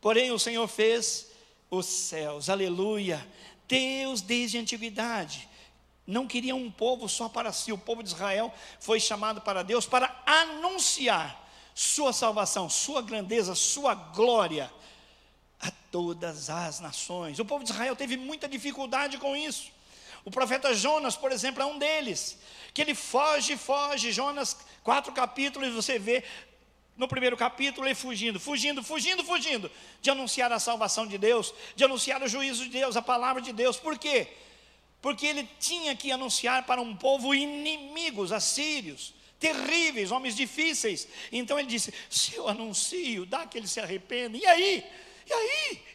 porém o Senhor fez os céus, aleluia. Deus desde a antiguidade não queria um povo só para si. O povo de Israel foi chamado para Deus para anunciar sua salvação, sua grandeza, sua glória a todas as nações. O povo de Israel teve muita dificuldade com isso. O profeta Jonas, por exemplo, é um deles, que ele foge, Jonas, 4 capítulos, e você vê no primeiro capítulo ele fugindo, de anunciar a salvação de Deus, de anunciar o juízo de Deus, a palavra de Deus. Por quê? Porque ele tinha que anunciar para um povo inimigo, os assírios, terríveis, homens difíceis. Então ele disse, se eu anuncio, dá que eles se arrependem, e aí?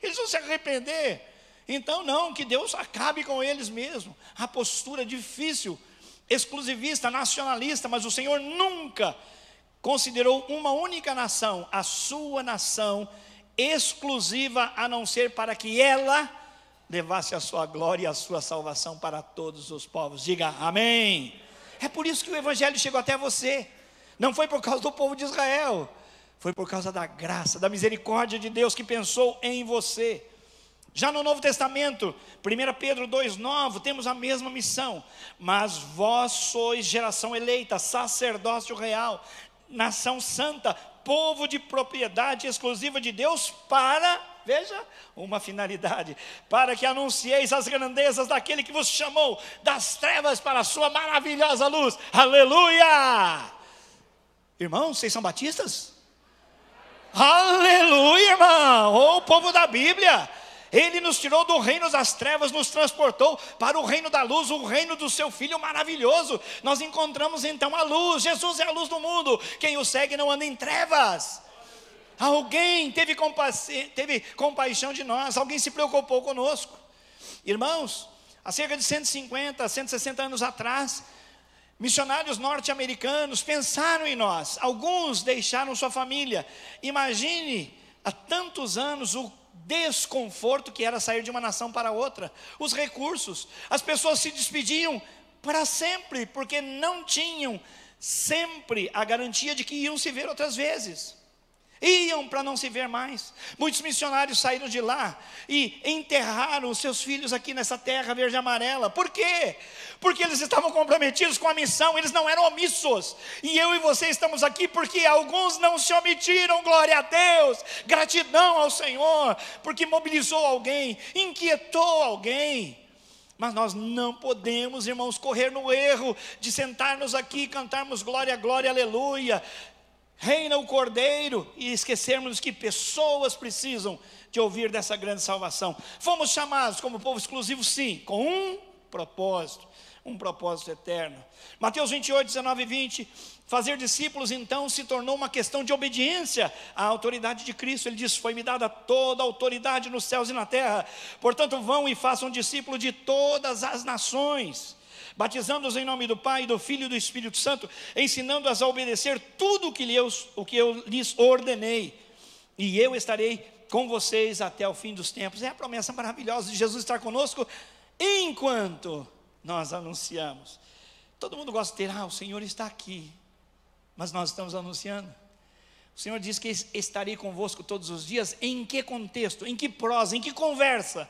Eles vão se arrepender. Então não, que Deus acabe com eles mesmo. A postura difícil exclusivista, nacionalista, mas o Senhor nunca considerou uma única nação, a sua nação, exclusiva, a não ser para que ela levasse a sua glória e a sua salvação para todos os povos. Diga amém. É por isso que o Evangelho chegou até você. Não foi por causa do povo de Israel, foi por causa da graça, da misericórdia de Deus que pensou em você. Já no Novo Testamento, 1 Pedro 2,9, temos a mesma missão. Mas vós sois geração eleita, sacerdócio real, nação santa, povo de propriedade exclusiva de Deus para, veja, uma finalidade, para que anuncieis as grandezas daquele que vos chamou das trevas para a sua maravilhosa luz. Aleluia! Irmãos, vocês são batistas? Aleluia, irmão! Ô, povo da Bíblia! Ele nos tirou do reino das trevas, nos transportou para o reino da luz, o reino do seu Filho maravilhoso. Nós encontramos então a luz. Jesus é a luz do mundo. Quem o segue não anda em trevas. Alguém teve compaixão de nós, alguém se preocupou conosco. Irmãos, há cerca de 150, 160 anos atrás, missionários norte-americanos pensaram em nós. Alguns deixaram sua família. Imagine, há tantos anos, o desconforto que era sair de uma nação para outra, os recursos, as pessoas se despediam para sempre, porque não tinham sempre a garantia de que iam se ver outras vezes, iam para não se ver mais. Muitos missionários saíram de lá e enterraram os seus filhos aqui nessa terra verde e amarela. Por quê? Porque eles estavam comprometidos com a missão, eles não eram omissos. E eu e você estamos aqui porque alguns não se omitiram, glória a Deus, gratidão ao Senhor, porque mobilizou alguém, inquietou alguém. Mas nós não podemos, irmãos, correr no erro de sentarmos aqui e cantarmos glória, glória, aleluia, reina o Cordeiro, e esquecermos que pessoas precisam de ouvir dessa grande salvação. Fomos chamados como povo exclusivo, sim, com um propósito eterno. Mateus 28, 19 e 20, fazer discípulos então se tornou uma questão de obediência à autoridade de Cristo. Ele diz: foi-me dada toda a autoridade nos céus e na terra, portanto vão e façam discípulos de todas as nações, batizando-os em nome do Pai, do Filho e do Espírito Santo, ensinando-as a obedecer tudo o que eu lhes ordenei, e eu estarei com vocês até o fim dos tempos. É a promessa maravilhosa de Jesus estar conosco enquanto nós anunciamos. Todo mundo gosta de ter, o Senhor está aqui, mas nós estamos anunciando. O Senhor diz que estarei convosco todos os dias. Em que contexto? Em que prosa? Em que conversa?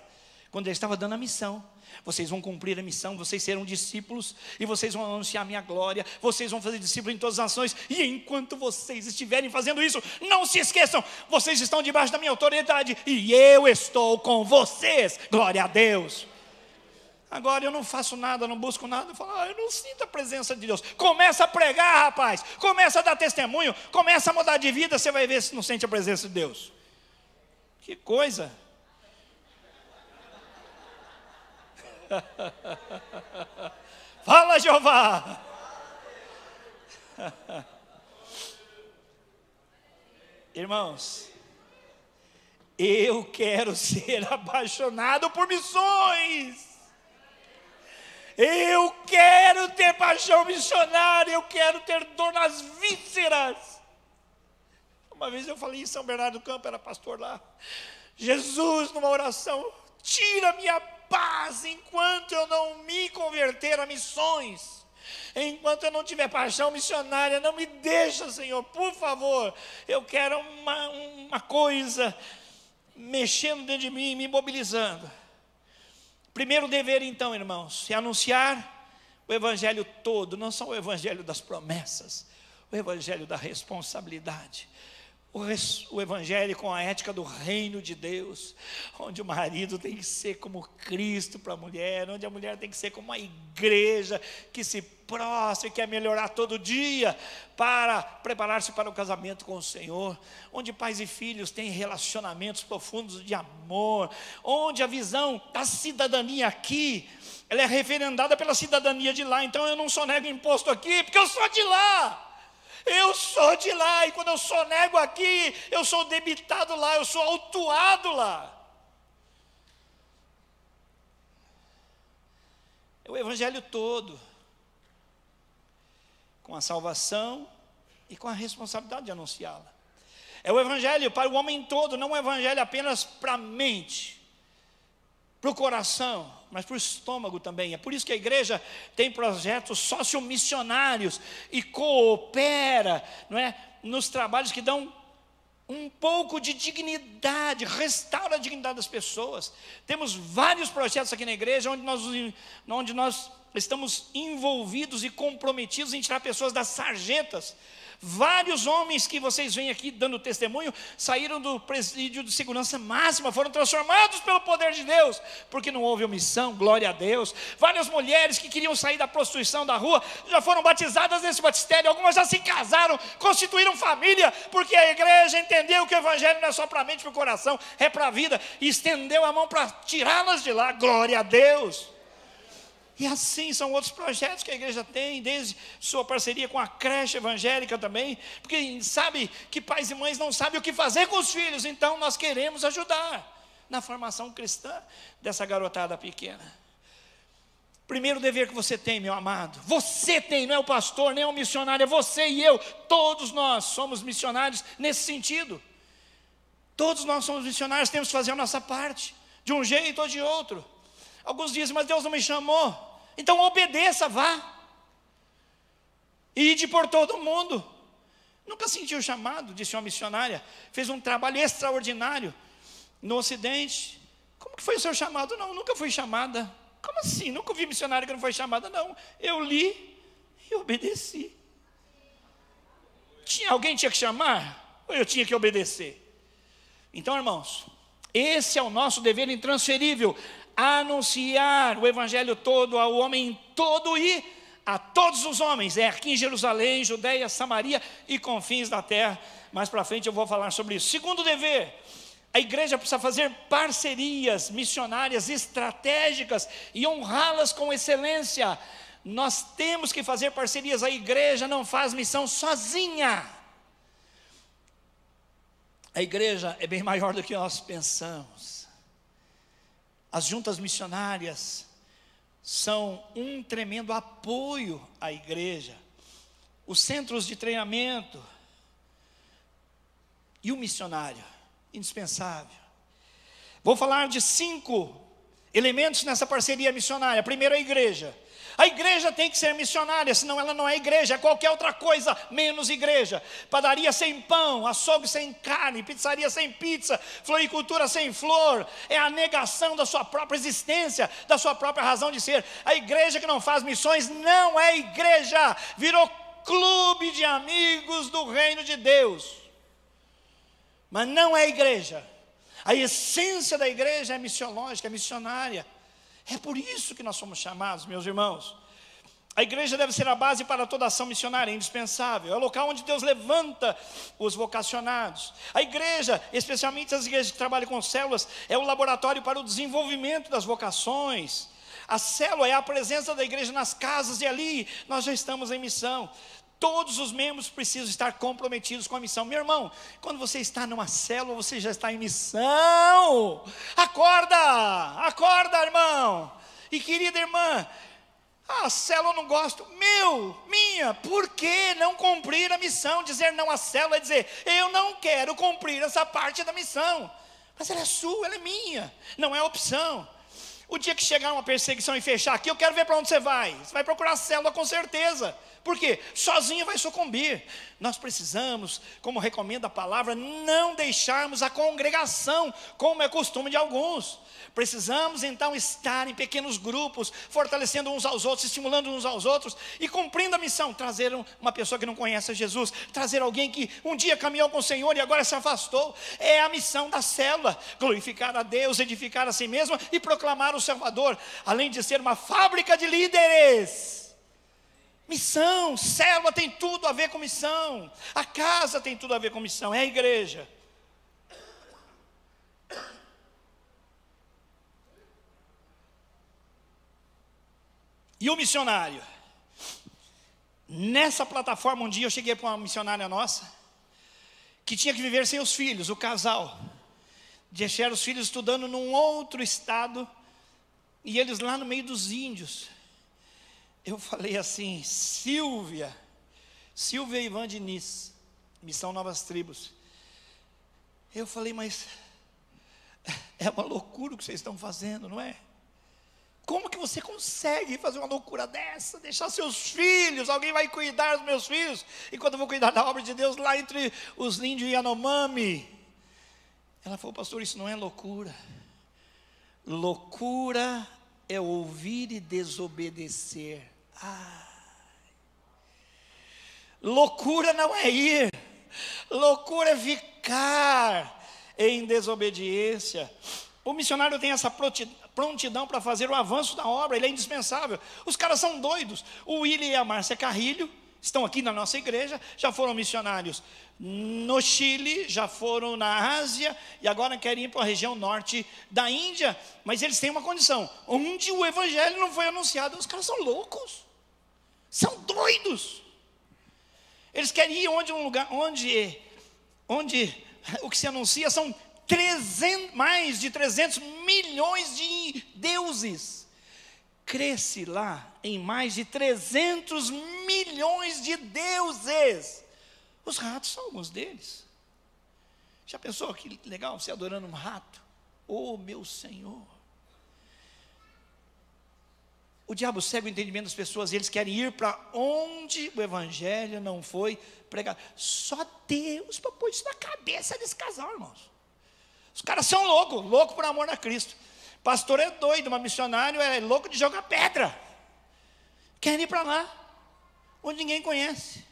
Quando Ele estava dando a missão. Vocês vão cumprir a missão, vocês serão discípulos, e vocês vão anunciar a minha glória, vocês vão fazer discípulos em todas as nações, e enquanto vocês estiverem fazendo isso, não se esqueçam, vocês estão debaixo da minha autoridade, e eu estou com vocês, glória a Deus. Agora eu não faço nada, não busco nada, eu falo, eu não sinto a presença de Deus. Começa a pregar, rapaz, começa a dar testemunho, começa a mudar de vida, você vai ver se não sente a presença de Deus. Que coisa! Fala, Jeová. Irmãos, eu quero ser apaixonado por missões. Eu quero ter paixão missionária. Eu quero ter dor nas vísceras. Uma vez eu falei em São Bernardo do Campo, era pastor lá. Jesus, numa oração, tira minha paz enquanto eu não me converter a missões, enquanto eu não tiver paixão missionária. Não me deixa, Senhor, por favor. Eu quero uma coisa mexendo dentro de mim, me mobilizando. Primeiro dever então, irmãos, é anunciar o evangelho todo, não só o evangelho das promessas, o evangelho da responsabilidade. O evangelho com a ética do reino de Deus, onde o marido tem que ser como Cristo para a mulher, onde a mulher tem que ser como a igreja que se prostra e quer melhorar todo dia para preparar-se para o casamento com o Senhor, onde pais e filhos têm relacionamentos profundos de amor, onde a visão da cidadania aqui, ela é referendada pela cidadania de lá. Então eu não sonego imposto aqui, porque eu sou de lá. Eu sou de lá, e quando eu sonego aqui, eu sou debitado lá, eu sou autuado lá. É o evangelho todo. com a salvação e com a responsabilidade de anunciá-la. É o evangelho para o homem todo, não é o evangelho apenas para a mente, para o coração, mas para o estômago também. É por isso que a igreja tem projetos sociomissionários e coopera, não é, nos trabalhos que dão um pouco de dignidade, restaura a dignidade das pessoas. Temos vários projetos aqui na igreja onde nós estamos envolvidos e comprometidos em tirar pessoas das sarjetas. Vários homens que vocês veem aqui dando testemunho saíram do presídio de segurança máxima, foram transformados pelo poder de Deus, porque não houve omissão, glória a Deus. Várias mulheres que queriam sair da prostituição da rua já foram batizadas nesse batistério, algumas já se casaram, constituíram família, porque a igreja entendeu que o evangelho não é só para a mente, para o coração, é para a vida, e estendeu a mão para tirá-las de lá, glória a Deus. E assim são outros projetos que a igreja tem, desde sua parceria com a creche evangélica também, porque sabe que pais e mães não sabem o que fazer com os filhos, então nós queremos ajudar na formação cristã dessa garotada pequena. Primeiro dever que você tem, meu amado, você tem, não é o pastor, nem o missionário, é você e eu, todos nós somos missionários nesse sentido. Todos nós somos missionários, temos que fazer a nossa parte, de um jeito ou de outro. Alguns dizem, mas Deus não me chamou. Então obedeça, vá. Ide por todo mundo. Nunca sentiu chamado, disse uma missionária. Fez um trabalho extraordinário no Ocidente. Como que foi o seu chamado? Não, nunca fui chamada. Como assim? Nunca vi missionária que não foi chamada? Não, eu li e obedeci. Alguém tinha que chamar? Ou eu tinha que obedecer? Então, irmãos, esse é o nosso dever intransferível. Anunciar o evangelho todo ao homem todo e a todos os homens, aqui em Jerusalém, Judeia, Samaria e confins da terra. Mais para frente eu vou falar sobre isso. Segundo dever, a igreja precisa fazer parcerias missionárias estratégicas e honrá-las com excelência. Nós temos que fazer parcerias, a igreja não faz missão sozinha. A igreja é bem maior do que nós pensamos. As juntas missionárias são um tremendo apoio à igreja. Os centros de treinamento e o missionário, indispensável. Vou falar de 5 elementos nessa parceria missionária. Primeiro, a igreja. A igreja tem que ser missionária, senão ela não é igreja, é qualquer outra coisa menos igreja. Padaria sem pão, açougue sem carne, pizzaria sem pizza, floricultura sem flor, é a negação da sua própria existência, da sua própria razão de ser. A igreja que não faz missões não é igreja, virou clube de amigos do reino de Deus, mas não é igreja. A essência da igreja é missiológica, é missionária. É por isso que nós somos chamados, meus irmãos. A igreja deve ser a base para toda ação missionária, é indispensável. É o local onde Deus levanta os vocacionados. A igreja, especialmente as igrejas que trabalham com células, é o laboratório para o desenvolvimento das vocações. A célula é a presença da igreja nas casas e ali nós já estamos em missão. Todos os membros precisam estar comprometidos com a missão. Meu irmão, quando você está numa célula, você já está em missão. Acorda, acorda, irmão. E querida irmã, a célula eu não gosto. Minha, por que não cumprir a missão? Dizer não à célula é dizer, eu não quero cumprir essa parte da missão. Mas ela é sua, ela é minha, não é opção. O dia que chegar uma perseguição e fechar aqui, eu quero ver para onde você vai. Você vai procurar a célula com certeza. Por quê? Sozinho vai sucumbir. Nós precisamos, como recomenda a palavra, não deixarmos a congregação, como é costume de alguns. Precisamos então estar em pequenos grupos, fortalecendo uns aos outros, estimulando uns aos outros e cumprindo a missão. Trazer uma pessoa que não conhece Jesus, trazer alguém que um dia caminhou com o Senhor e agora se afastou. É a missão da célula, glorificar a Deus, edificar a si mesma e proclamar o Salvador, além de ser uma fábrica de líderes. Missão, célula tem tudo a ver com missão, a casa tem tudo a ver com missão, é a igreja. E o missionário? Nessa plataforma, um dia eu cheguei para uma missionária nossa, que tinha que viver sem os filhos, o casal. Deixaram os filhos estudando num outro estado, e eles lá no meio dos índios. Eu falei assim, Silvia, Silvia e Ivan Diniz, Missão Novas Tribos. Eu falei, mas é uma loucura o que vocês estão fazendo, não é? Como que você consegue fazer uma loucura dessa? Deixar seus filhos, alguém vai cuidar dos meus filhos, enquanto eu vou cuidar da obra de Deus lá entre os índios e Yanomami. Ela falou, pastor, isso não é loucura. Loucura é ouvir e desobedecer. Loucura não é ir, loucura é ficar em desobediência. O missionário tem essa prontidão para fazer o avanço da obra, ele é indispensável. Os caras são doidos. O William e a Márcia Carrilho estão aqui na nossa igreja, já foram missionários no Chile, já foram na Ásia, e agora querem ir para a região norte da Índia, mas eles têm uma condição, onde o evangelho não foi anunciado. Os caras são loucos, são doidos. Eles querem ir onde um lugar, onde o que se anuncia são mais de 300 milhões de deuses. Cresce lá em mais de 300 milhões de deuses. Os ratos são alguns deles. Já pensou que legal você adorando um rato? Oh, meu Senhor. O diabo cega o entendimento das pessoas, e eles querem ir para onde o evangelho não foi pregado. Só Deus para pôr isso na cabeça desse casal, irmãos. Os caras são loucos por amor a Cristo. Pastor é doido, mas missionário é louco de jogar pedra. Querem ir para lá, onde ninguém conhece.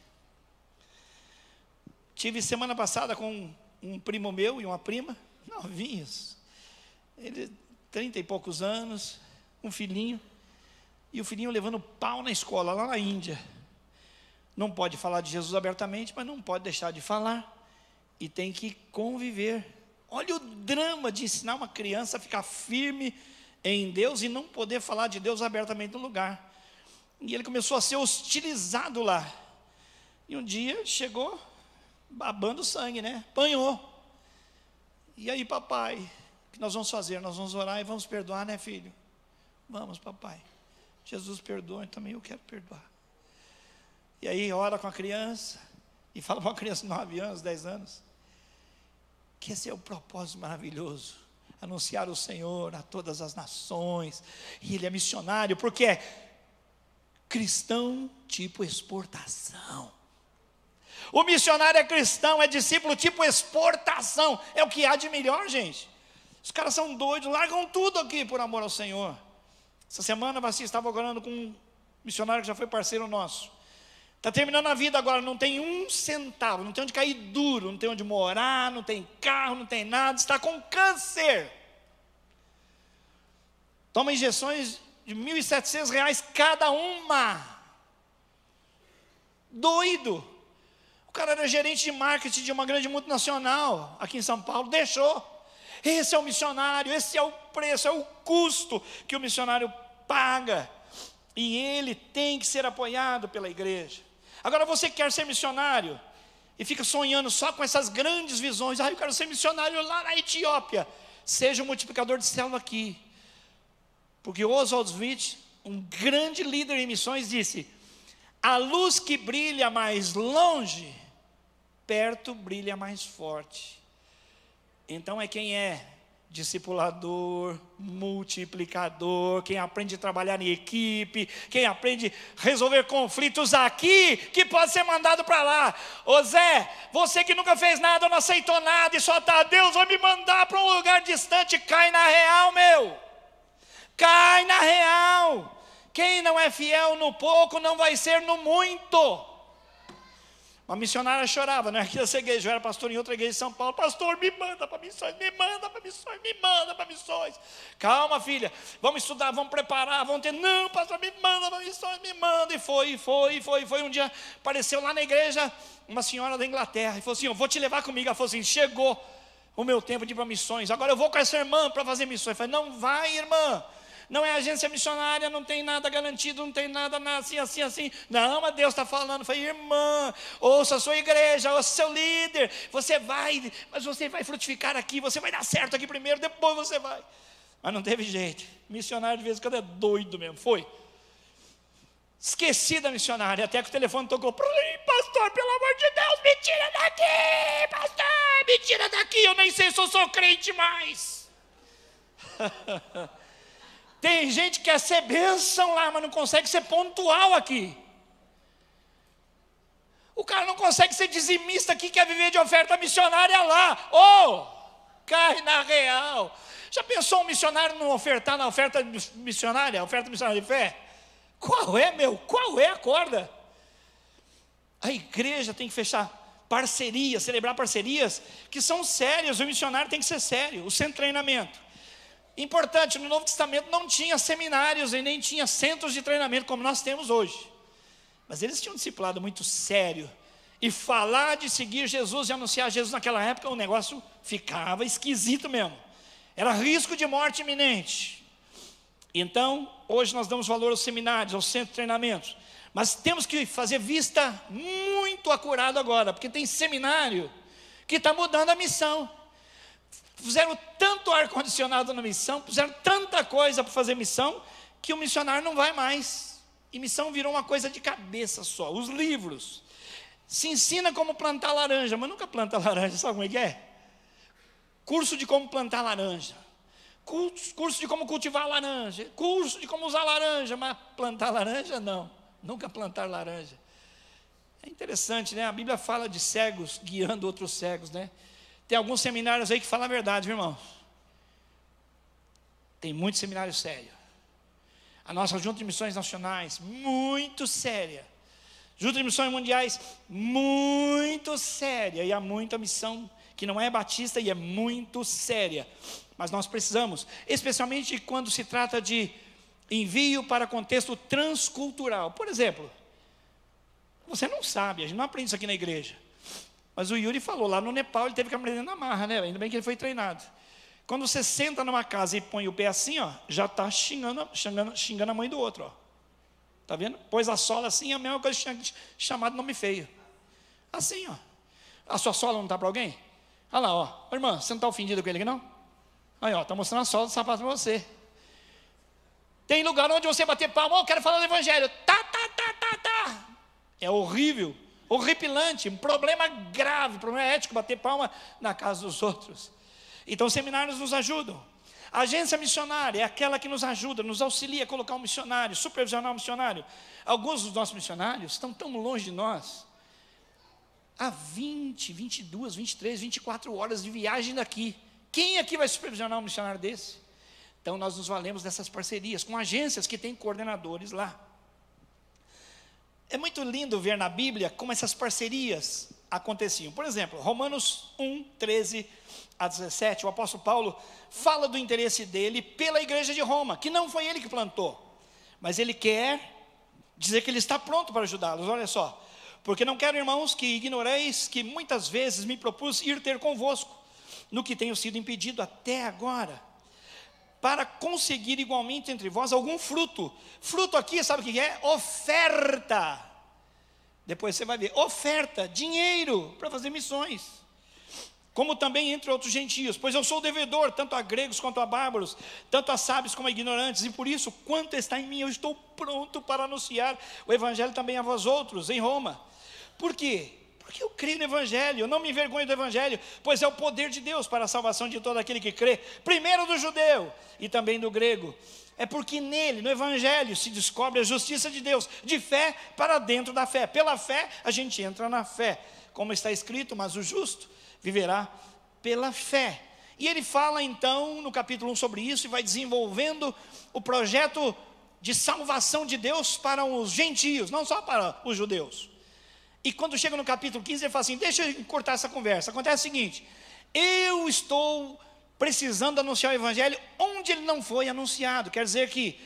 Tive semana passada com um primo meu e uma prima, novinhos. Ele, 30 e poucos anos, um filhinho. E o filhinho levando pau na escola, lá na Índia. Não pode falar de Jesus abertamente, mas não pode deixar de falar. E tem que conviver. Olha o drama de ensinar uma criança a ficar firme em Deus e não poder falar de Deus abertamente no lugar. E ele começou a ser hostilizado lá. E um dia chegou babando sangue, né? Apanhou. E aí, papai, o que nós vamos fazer? Nós vamos orar e vamos perdoar, né, filho? Vamos, papai. Jesus perdoa, e também eu quero perdoar. E aí ora com a criança e fala para uma criança de 9 anos, 10 anos, que esse é o propósito maravilhoso, anunciar o Senhor a todas as nações. E ele é missionário porque é cristão tipo exportação. O missionário é cristão, é discípulo tipo exportação. É o que há de melhor, gente. Os caras são doidos, largam tudo aqui por amor ao Senhor. Essa semana você estava orando com um missionário que já foi parceiro nosso. Está terminando a vida agora, não tem um centavo, não tem onde cair duro, não tem onde morar, não tem carro, não tem nada, está com câncer. Toma injeções de R$ 1.700 cada uma. Doido. O cara era gerente de marketing de uma grande multinacional aqui em São Paulo, deixou. Esse é o missionário, esse é o preço, é o custo que o missionário paga. E ele tem que ser apoiado pela igreja. Agora você quer ser missionário e fica sonhando só com essas grandes visões. Eu quero ser missionário lá na Etiópia. Seja um multiplicador de célula aqui. Porque Oswald Smith, um grande líder em missões, disse: a luz que brilha mais longe, perto brilha mais forte. Então é quem é discipulador, multiplicador, quem aprende a trabalhar em equipe, quem aprende a resolver conflitos aqui, que pode ser mandado para lá. Ô Zé, você que nunca fez nada, não aceitou nada e só está, Deus vai me mandar para um lugar distante, cai na real, meu. Cai na real. Quem não é fiel no pouco não vai ser no muito. Uma missionária chorava, não é aqui dessa igreja, eu era pastor em outra igreja de São Paulo. Pastor, me manda para missões, me manda para missões, me manda para missões. Calma, filha, vamos estudar, vamos preparar, vamos ter. Não, pastor, me manda para missões, me manda. E foi. Um dia apareceu lá na igreja uma senhora da Inglaterra e falou assim: eu vou te levar comigo. Ela falou assim: chegou o meu tempo de ir para missões, agora eu vou com essa irmã para fazer missões. Eu falei: não vai, irmã. Não é agência missionária, não tem nada garantido, não tem nada assim. Não, mas Deus está falando. Eu falei: irmã, ouça a sua igreja, ouça o seu líder. Você vai, mas você vai frutificar aqui, você vai dar certo aqui primeiro, depois você vai. Mas não teve jeito. Missionário de vez em quando é doido mesmo, foi. Esqueci da missionária, até que o telefone tocou. Pastor, pelo amor de Deus, me tira daqui, pastor, me tira daqui, eu nem sei se eu sou crente mais. Tem gente que quer ser bênção lá, mas não consegue ser pontual aqui. O cara não consegue ser dizimista aqui, quer viver de oferta missionária lá. Cai na real. Já pensou um missionário não ofertar na oferta missionária de fé? Qual é a corda? A igreja tem que fechar parcerias, celebrar parcerias que são sérias. O missionário tem que ser sério. O centro de treinamento. Importante, no Novo Testamento não tinha seminários e nem tinha centros de treinamento como nós temos hoje. Mas eles tinham um discipulado muito sério. E falar de seguir Jesus e anunciar Jesus naquela época, o negócio ficava esquisito mesmo. Era risco de morte iminente. Então, hoje nós damos valor aos seminários, aos centros de treinamento. Mas temos que fazer vista muito acurada agora, porque tem seminário que está mudando a missão. Fizeram tanto ar-condicionado na missão, fizeram tanta coisa para fazer missão, que o missionário não vai mais. E missão virou uma coisa de cabeça só. Os livros. Se ensina como plantar laranja, mas nunca planta laranja, sabe como é que é? Curso de como plantar laranja. Curso de como cultivar laranja. Curso de como usar laranja, mas plantar laranja não. Nunca plantar laranja. É interessante, né? A Bíblia fala de cegos guiando outros cegos, né? Tem alguns seminários aí que falam a verdade, viu, irmão? Tem muito seminário sério. A nossa Junta de Missões Nacionais, muito séria. Junta de Missões Mundiais, muito séria. E há muita missão que não é batista e é muito séria. Mas nós precisamos, especialmente quando se trata de envio para contexto transcultural. Por exemplo, você não sabe, a gente não aprende isso aqui na igreja. Mas o Yuri falou, lá no Nepal ele teve que aprender na marra, né? Ainda bem que ele foi treinado. Quando você senta numa casa e põe o pé assim, ó, já está xingando a mãe do outro, ó. Tá vendo? Pôs a sola assim, é a mesma coisa chamado nome feio. Assim, ó. A sua sola não está para alguém? Olha lá, ó. Irmã, você não está ofendido com ele aqui, não? Aí, ó, está mostrando a sola do sapato para você. Tem lugar onde você bater palma, eu quero falar do evangelho. Tá. É horrível, horripilante, um problema grave, problema ético, bater palma na casa dos outros. Então, os seminários nos ajudam. A agência missionária é aquela que nos ajuda, nos auxilia a colocar um missionário, supervisionar um missionário. Alguns dos nossos missionários estão tão longe de nós. Há 20, 22, 23, 24 horas de viagem daqui. Quem aqui vai supervisionar um missionário desse? Então, nós nos valemos dessas parcerias com agências que têm coordenadores lá. É muito lindo ver na Bíblia como essas parcerias aconteciam. Por exemplo, Romanos 1, 13 a 17, o apóstolo Paulo fala do interesse dele pela igreja de Roma, que não foi ele que plantou, mas ele quer dizer que ele está pronto para ajudá-los. Olha só, porque não quero, irmãos, que ignoreis que muitas vezes me propus ir ter convosco, no que tenho sido impedido até agora, para conseguir igualmente entre vós algum fruto. Fruto aqui, sabe o que é? Oferta. Depois você vai ver, oferta, dinheiro para fazer missões. Como também entre outros gentios, pois eu sou devedor, tanto a gregos quanto a bárbaros, tanto a sábios como a ignorantes, e por isso, quanto está em mim, eu estou pronto para anunciar o evangelho também a vós outros, em Roma. Por quê? Porque eu creio no evangelho, eu não me envergonho do evangelho, pois é o poder de Deus para a salvação de todo aquele que crê, primeiro do judeu e também do grego. É porque nele, no evangelho, se descobre a justiça de Deus, de fé para dentro da fé. Pela fé, a gente entra na fé, como está escrito, mas o justo viverá pela fé. E ele fala então no capítulo 1 sobre isso e vai desenvolvendo o projeto de salvação de Deus para os gentios, não só para os judeus. E quando chega no capítulo 15 ele fala assim, deixa eu cortar essa conversa. Acontece o seguinte, eu estou precisando anunciar o evangelho onde ele não foi anunciado. Quer dizer que,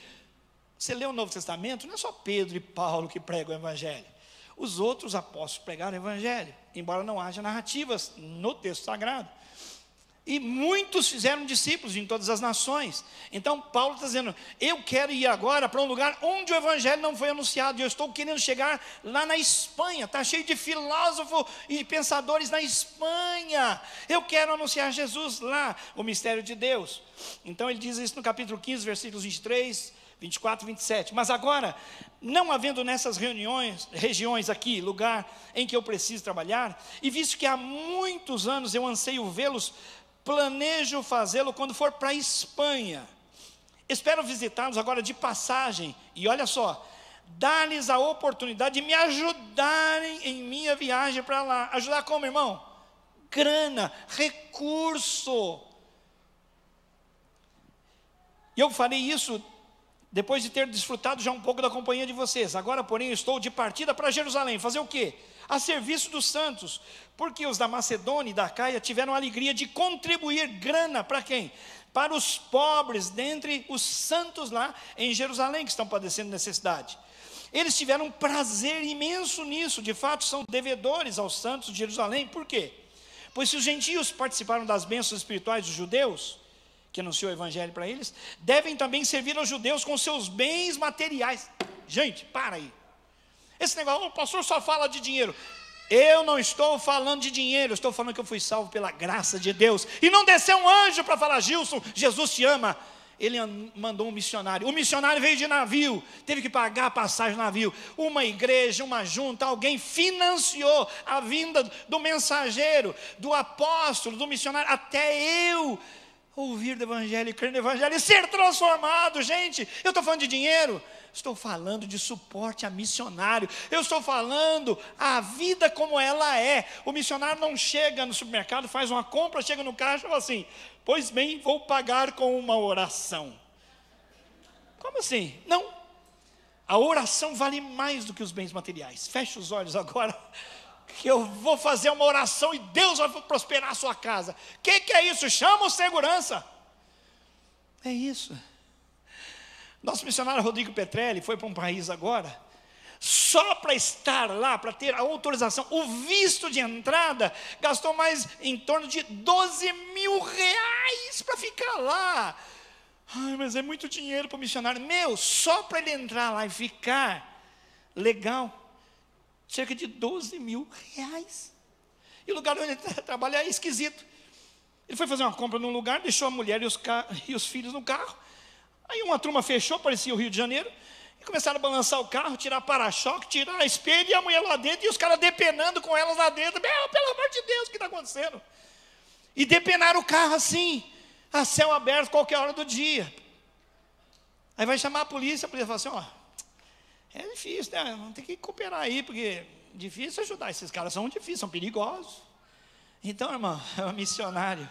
você lê o Novo Testamento, não é só Pedro e Paulo que pregam o evangelho. Os outros apóstolos pregaram o evangelho, embora não haja narrativas no texto sagrado. E muitos fizeram discípulos em todas as nações. Então Paulo está dizendo, eu quero ir agora para um lugar onde o evangelho não foi anunciado. E eu estou querendo chegar lá na Espanha. Está cheio de filósofos e pensadores na Espanha. Eu quero anunciar Jesus lá, o mistério de Deus. Então ele diz isso no capítulo 15, versículos 23, 24, 27. Mas agora, não havendo nessas regiões aqui, lugar em que eu preciso trabalhar, e visto que há muitos anos eu anseio vê-los, planejo fazê-lo quando for para a Espanha. Espero visitá-los agora de passagem, e olha só, dar-lhes a oportunidade de me ajudarem em minha viagem para lá. Ajudar como, irmão? Grana, recurso. E eu farei isso depois de ter desfrutado já um pouco da companhia de vocês. Agora, porém, eu estou de partida para Jerusalém. Fazer o quê? A serviço dos santos. Porque os da Macedônia e da Acaia tiveram a alegria de contribuir grana para quem? Para os pobres dentre os santos lá em Jerusalém, que estão padecendo necessidade. Eles tiveram um prazer imenso nisso. De fato, são devedores aos santos de Jerusalém. Por quê? Pois se os gentios participaram das bênçãos espirituais dos judeus, que anunciou o evangelho para eles, devem também servir aos judeus com seus bens materiais. Gente, para aí. Esse negócio, o pastor só fala de dinheiro. Eu não estou falando de dinheiro, eu estou falando que eu fui salvo pela graça de Deus. E não desceu um anjo para falar: Gilson, Jesus te ama. Ele mandou um missionário. O missionário veio de navio, teve que pagar a passagem do navio. Uma igreja, uma junta, alguém financiou a vinda do mensageiro, do apóstolo, do missionário, até eu ouvir do evangelho, crer no evangelho e ser transformado. Gente, eu estou falando de dinheiro? Estou falando de suporte a missionário. Eu estou falando a vida como ela é. O missionário não chega no supermercado, faz uma compra, chega no caixa e fala assim: pois bem, vou pagar com uma oração. Como assim? Não. A oração vale mais do que os bens materiais. Feche os olhos agora, que eu vou fazer uma oração e Deus vai prosperar a sua casa. O que é isso? Chama o segurança. É isso. Nosso missionário Rodrigo Petrelli foi para um país agora, só para estar lá, para ter a autorização, o visto de entrada, gastou mais em torno de 12 mil reais para ficar lá. Ai, mas é muito dinheiro para o missionário. Meu, só para ele entrar lá e ficar legal, cerca de 12 mil reais. E o lugar onde ele trabalha é esquisito. Ele foi fazer uma compra num lugar, deixou a mulher e os filhos no carro. Aí uma turma fechou, parecia o Rio de Janeiro, e começaram a balançar o carro, tirar para-choque, tirar espelho, e a mulher lá dentro, e os caras depenando com elas lá dentro. Meu, pelo amor de Deus, o que está acontecendo? E depenaram o carro assim, a céu aberto, qualquer hora do dia. Aí vai chamar a polícia fala assim: ó, é difícil, né? Vamos ter que cooperar aí, porque é difícil ajudar. Esses caras são difíceis, são perigosos. Então, irmão, é um missionário,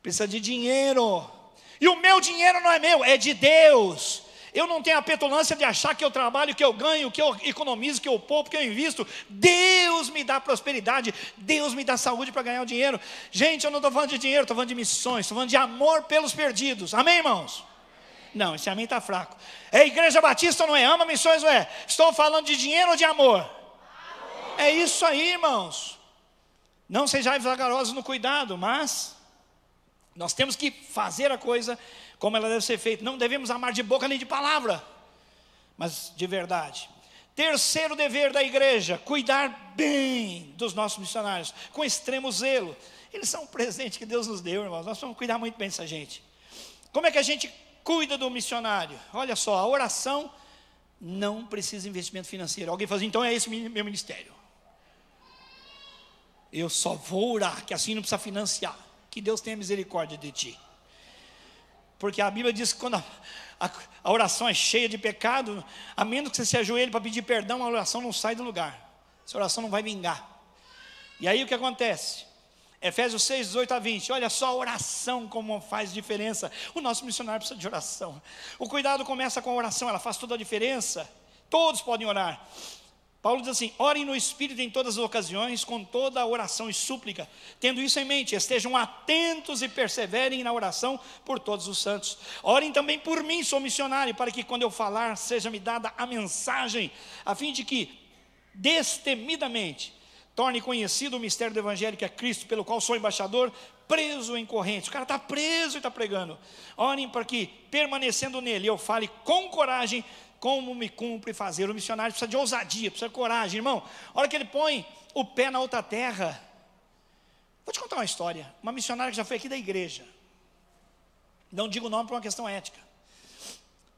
precisa de dinheiro. E o meu dinheiro não é meu, é de Deus. Eu não tenho a petulância de achar que eu trabalho, que eu ganho, que eu economizo, que eu poupo, que eu invisto. Deus me dá prosperidade, Deus me dá saúde para ganhar o dinheiro. Gente, eu não estou falando de dinheiro, estou falando de missões, estou falando de amor pelos perdidos. Amém, irmãos? Não, esse amém está fraco. É Igreja Batista, não é? Ama missões, não é? Estou falando de dinheiro ou de amor? Amor. É isso aí, irmãos. Não sejais vagarosos no cuidado, mas nós temos que fazer a coisa como ela deve ser feita. Não devemos amar de boca nem de palavra, mas de verdade. Terceiro dever da igreja: cuidar bem dos nossos missionários, com extremo zelo. Eles são um presente que Deus nos deu, irmãos. Nós vamos cuidar muito bem dessa gente. Como é que a gente cuida do missionário? Olha só, a oração não precisa de investimento financeiro. Alguém fala assim: então é esse meu ministério. Eu só vou orar, que assim não precisa financiar. Que Deus tenha misericórdia de ti. Porque a Bíblia diz que quando a oração é cheia de pecado, a menos que você se ajoelhe para pedir perdão, a oração não sai do lugar. Essa oração não vai vingar. E aí o que acontece? Efésios 6, 18 a 20. Olha só a oração como faz diferença. O nosso missionário precisa de oração. O cuidado começa com a oração, ela faz toda a diferença. Todos podem orar. Paulo diz assim: orem no Espírito em todas as ocasiões, com toda a oração e súplica. Tendo isso em mente, estejam atentos e perseverem na oração por todos os santos. Orem também por mim, sou missionário, para que quando eu falar, seja-me dada a mensagem, a fim de que, destemidamente, torne conhecido o mistério do Evangelho, que é Cristo, pelo qual sou embaixador, preso em correntes. O cara está preso e está pregando. Orem para que, permanecendo nele, eu fale com coragem, como me cumpre fazer. O missionário precisa de ousadia, precisa de coragem, irmão. A hora que ele põe o pé na outra terra. Vou te contar uma história. Uma missionária que já foi aqui da igreja. Não digo o nome por uma questão ética.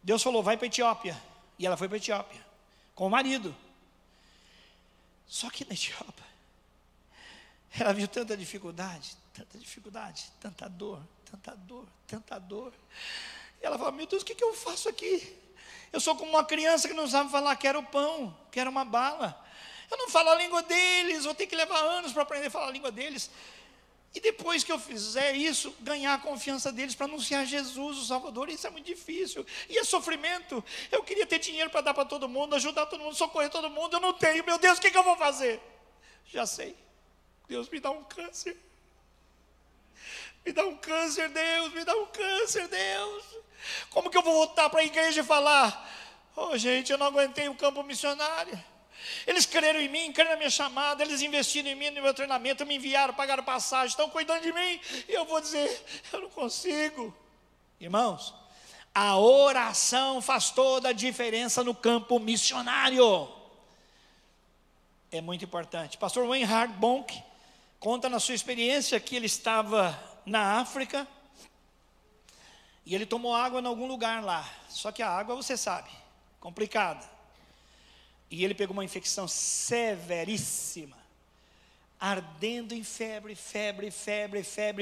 Deus falou, vai para a Etiópia. E ela foi para a Etiópia, com o marido. Só que na Etiópia, ela viu tanta dificuldade, tanta dor. E ela falou, meu Deus, o que eu faço aqui? Eu sou como uma criança que não sabe falar, quero pão, quero uma bala. Eu não falo a língua deles, vou ter que levar anos para aprender a falar a língua deles. E depois que eu fizer isso, ganhar a confiança deles para anunciar Jesus, o Salvador, isso é muito difícil. E é sofrimento. Eu queria ter dinheiro para dar para todo mundo, ajudar todo mundo, socorrer todo mundo. Eu não tenho, meu Deus, o que eu vou fazer? Já sei. Deus, me dá um câncer. Me dá um câncer, Deus, me dá um câncer, Deus. Como que eu vou voltar para a igreja e falar? Oh, gente, eu não aguentei o campo missionário. Eles creram em mim, creram na minha chamada, eles investiram em mim, no meu treinamento, me enviaram, pagaram passagem, estão cuidando de mim, e eu vou dizer, eu não consigo. Irmãos, a oração faz toda a diferença no campo missionário. É muito importante. Pastor Reinhard Bonk conta na sua experiência que ele estava na África, e ele tomou água em algum lugar lá, só que a água, você sabe, complicada. E ele pegou uma infecção severíssima, ardendo em febre,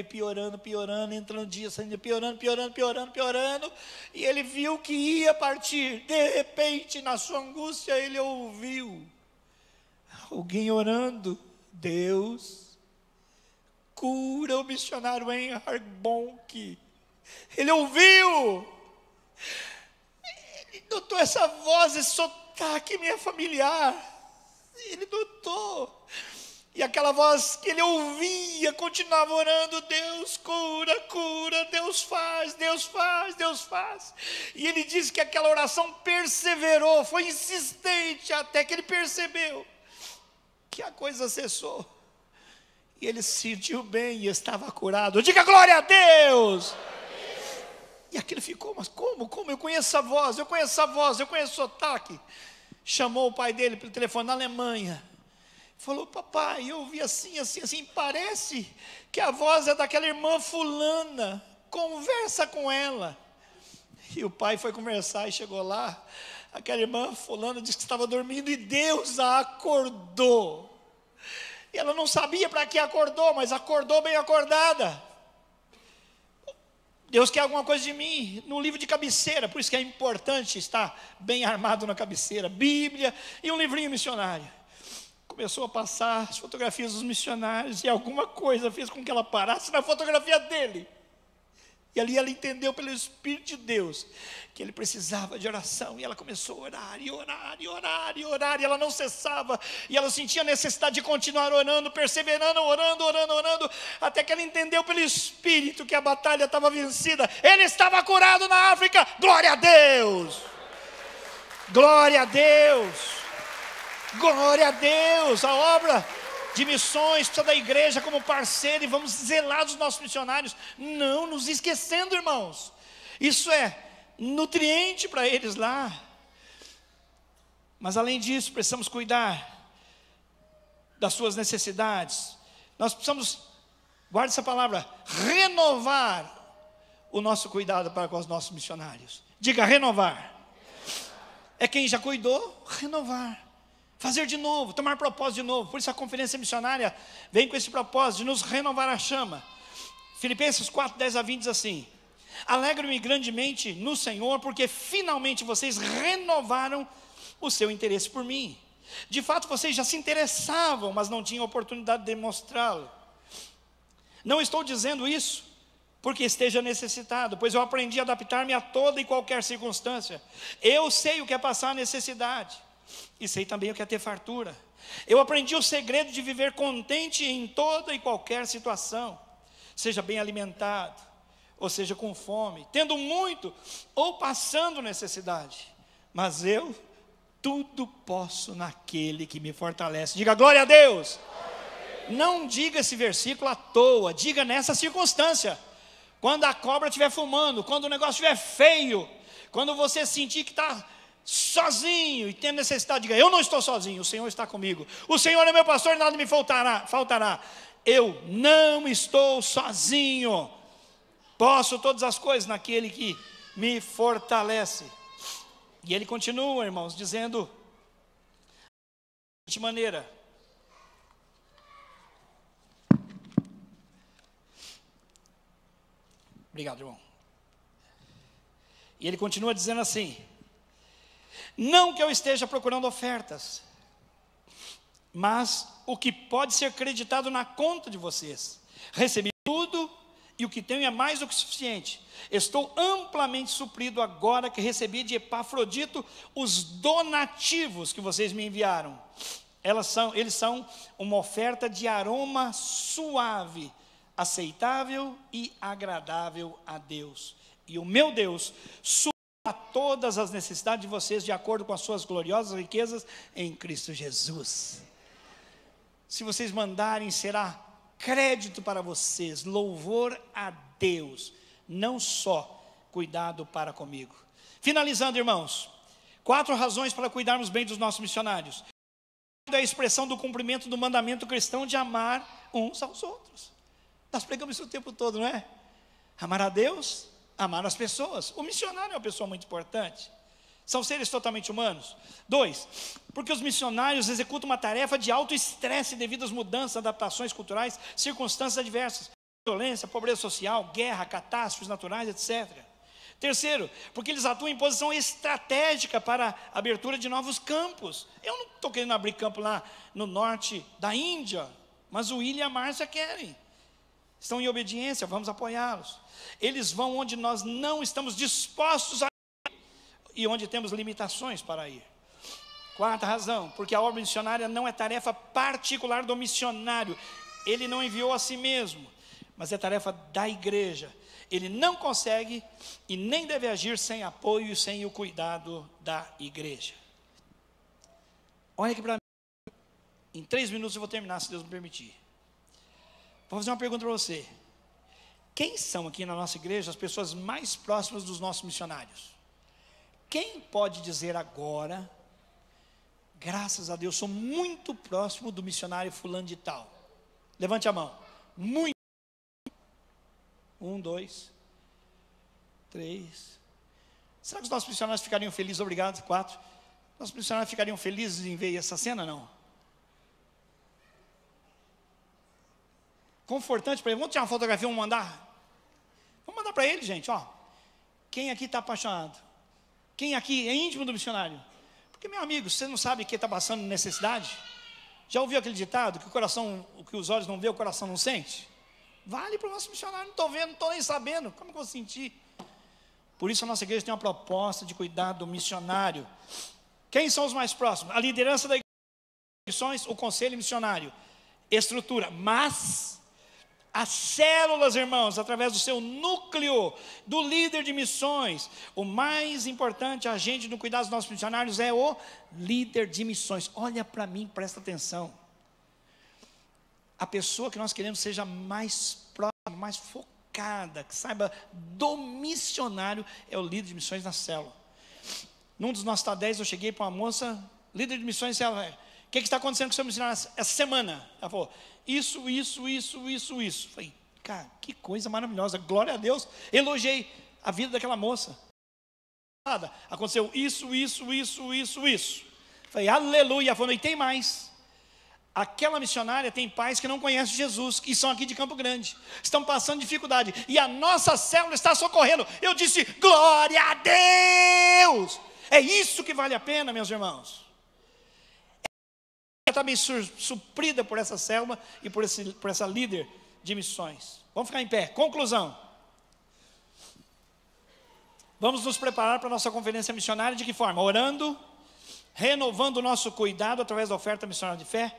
piorando, entrando dia, saindo, piorando. E ele viu que ia partir. De repente, na sua angústia, ele ouviu alguém orando. Deus, cura o missionário Reinhard Bonk. Ele ouviu. Ele notou essa voz, esse sotaque meio familiar. Ele notou. E aquela voz que ele ouvia continuava orando: Deus cura, Deus faz. E ele disse que aquela oração perseverou, foi insistente, até que ele percebeu que a coisa cessou. E ele se sentiu bem e estava curado. Diga glória a Deus! E aquilo ficou, mas como? Eu conheço essa voz, eu conheço o sotaque. Chamou o pai dele pelo telefone na Alemanha. Falou: papai, eu ouvi assim, parece que a voz é daquela irmã fulana, conversa com ela. E o pai foi conversar e chegou lá, aquela irmã fulana disse que estava dormindo e Deus a acordou. E ela não sabia para que acordou, mas acordou bem acordada. Deus quer alguma coisa de mim, no livro de cabeceira, por isso que é importante estar bem armado na cabeceira, Bíblia e um livrinho missionário. Começou a passar as fotografias dos missionários e alguma coisa fez com que ela parasse na fotografia dele. E ali ela entendeu pelo Espírito de Deus que ele precisava de oração. E ela começou a orar, e ela não cessava. E ela sentia a necessidade de continuar orando, perseverando, orando, até que ela entendeu pelo Espírito que a batalha estava vencida. Ele estava curado na África. Glória a Deus! Glória a Deus! Glória a Deus! A obra de missões precisa da igreja como parceira, e vamos zelar dos nossos missionários, não nos esquecendo, irmãos. Isso é nutriente para eles lá. Mas além disso, precisamos cuidar das suas necessidades. Nós precisamos, guarde essa palavra, renovar o nosso cuidado para com os nossos missionários. Diga renovar. É quem já cuidou, renovar. Fazer de novo, tomar propósito de novo. Por isso a conferência missionária vem com esse propósito de nos renovar a chama. Filipenses 4:10-20 diz assim: alegro-me grandemente no Senhor, porque finalmente vocês renovaram o seu interesse por mim. De fato, vocês já se interessavam, mas não tinham oportunidade de demonstrá-lo. Não estou dizendo isso porque esteja necessitado, pois eu aprendi a adaptar-me a toda e qualquer circunstância. Eu sei o que é passar necessidade. E sei também o que é ter fartura. Eu aprendi o segredo de viver contente em toda e qualquer situação, seja bem alimentado, ou seja com fome, tendo muito ou passando necessidade. Mas eu tudo posso naquele que me fortalece. Diga glória a Deus! Não diga esse versículo à toa, diga nessa circunstância. Quando a cobra estiver fumando, quando o negócio estiver feio, quando você sentir que está sozinho e tendo necessidade, diga: eu não estou sozinho, o Senhor está comigo. O Senhor é meu pastor e nada me faltará. Eu não estou sozinho. Posso todas as coisas naquele que me fortalece. E ele continua, irmãos, dizendo de maneira: obrigado, irmão. E ele continua dizendo assim: não que eu esteja procurando ofertas, mas o que pode ser creditado na conta de vocês. Recebi tudo e o que tenho é mais do que suficiente. Estou amplamente suprido agora que recebi de Epafrodito os donativos que vocês me enviaram. Eles são uma oferta de aroma suave, aceitável e agradável a Deus. E o meu Deus supre a todas as necessidades de vocês de acordo com as suas gloriosas riquezas em Cristo Jesus. Se vocês mandarem, será crédito para vocês, louvor a Deus, não só cuidado para comigo. Finalizando, irmãos, 4 razões para cuidarmos bem dos nossos missionários. É a expressão do cumprimento do mandamento cristão de amar uns aos outros. Nós pregamos isso o tempo todo, não é? Amar a Deus, amar as pessoas. O missionário é uma pessoa muito importante. São seres totalmente humanos. 2, porque os missionários executam uma tarefa de alto estresse devido às mudanças, adaptações culturais, circunstâncias adversas, violência, pobreza social, guerra, catástrofes naturais, etc. 3, porque eles atuam em posição estratégica para a abertura de novos campos. Eu não estou querendo abrir campo lá no norte da Índia, mas o William e a Márcia querem. Estão em obediência, vamos apoiá-los. Eles vão onde nós não estamos dispostos a ir e onde temos limitações para ir. 4 razão, porque a obra missionária não é tarefa particular do missionário. Ele não enviou a si mesmo, mas é tarefa da igreja. Ele não consegue e nem deve agir sem apoio e sem o cuidado da igreja. Olha aqui para mim. Em 3 minutos eu vou terminar, se Deus me permitir. Vou fazer uma pergunta para você. Quem são aqui na nossa igreja as pessoas mais próximas dos nossos missionários? Quem pode dizer agora, graças a Deus, sou muito próximo do missionário fulano de tal? Levante a mão. Muito. 1, 2, 3. Será que os nossos missionários ficariam felizes? Obrigado. 4. Nossos missionários ficariam felizes em ver essa cena? Não. Confortante para ele. Vamos tirar uma fotografia, vamos mandar? Vamos mandar para ele, gente, ó. Quem aqui está apaixonado? Quem aqui é íntimo do missionário? Porque, meu amigo, você não sabe que está passando necessidade? Já ouviu aquele ditado que o que os olhos não vê, o coração não sente? Vale para o nosso missionário. Não estou vendo, não estou nem sabendo. Como que eu vou sentir? Por isso a nossa igreja tem uma proposta de cuidar do missionário. Quem são os mais próximos? A liderança da igreja, o conselho missionário, estrutura, mas as células, irmãos, através do seu núcleo, do líder de missões, o mais importante agente no cuidado dos nossos missionários é o líder de missões. Olha para mim, presta atenção. A pessoa que nós queremos seja mais próxima, mais focada, que saiba do missionário, é o líder de missões na célula. Num dos nossos TADEs, eu cheguei para uma moça, líder de missões, ela, o que está acontecendo com o seu missionário essa semana? Ela falou, isso. Falei, cara, que coisa maravilhosa, glória a Deus. Elogiei a vida daquela moça. Aconteceu isso. Falei, aleluia. Falei, e tem mais. Aquela missionária tem pais que não conhecem Jesus, que são aqui de Campo Grande, estão passando dificuldade, e a nossa célula está socorrendo. Eu disse, glória a Deus. É isso que vale a pena, meus irmãos. Está bem suprida por essa célula e por essa líder de missões. Vamos ficar em pé. Conclusão. Vamos nos preparar para a nossa conferência missionária de que forma? Orando, renovando o nosso cuidado através da oferta missionária de fé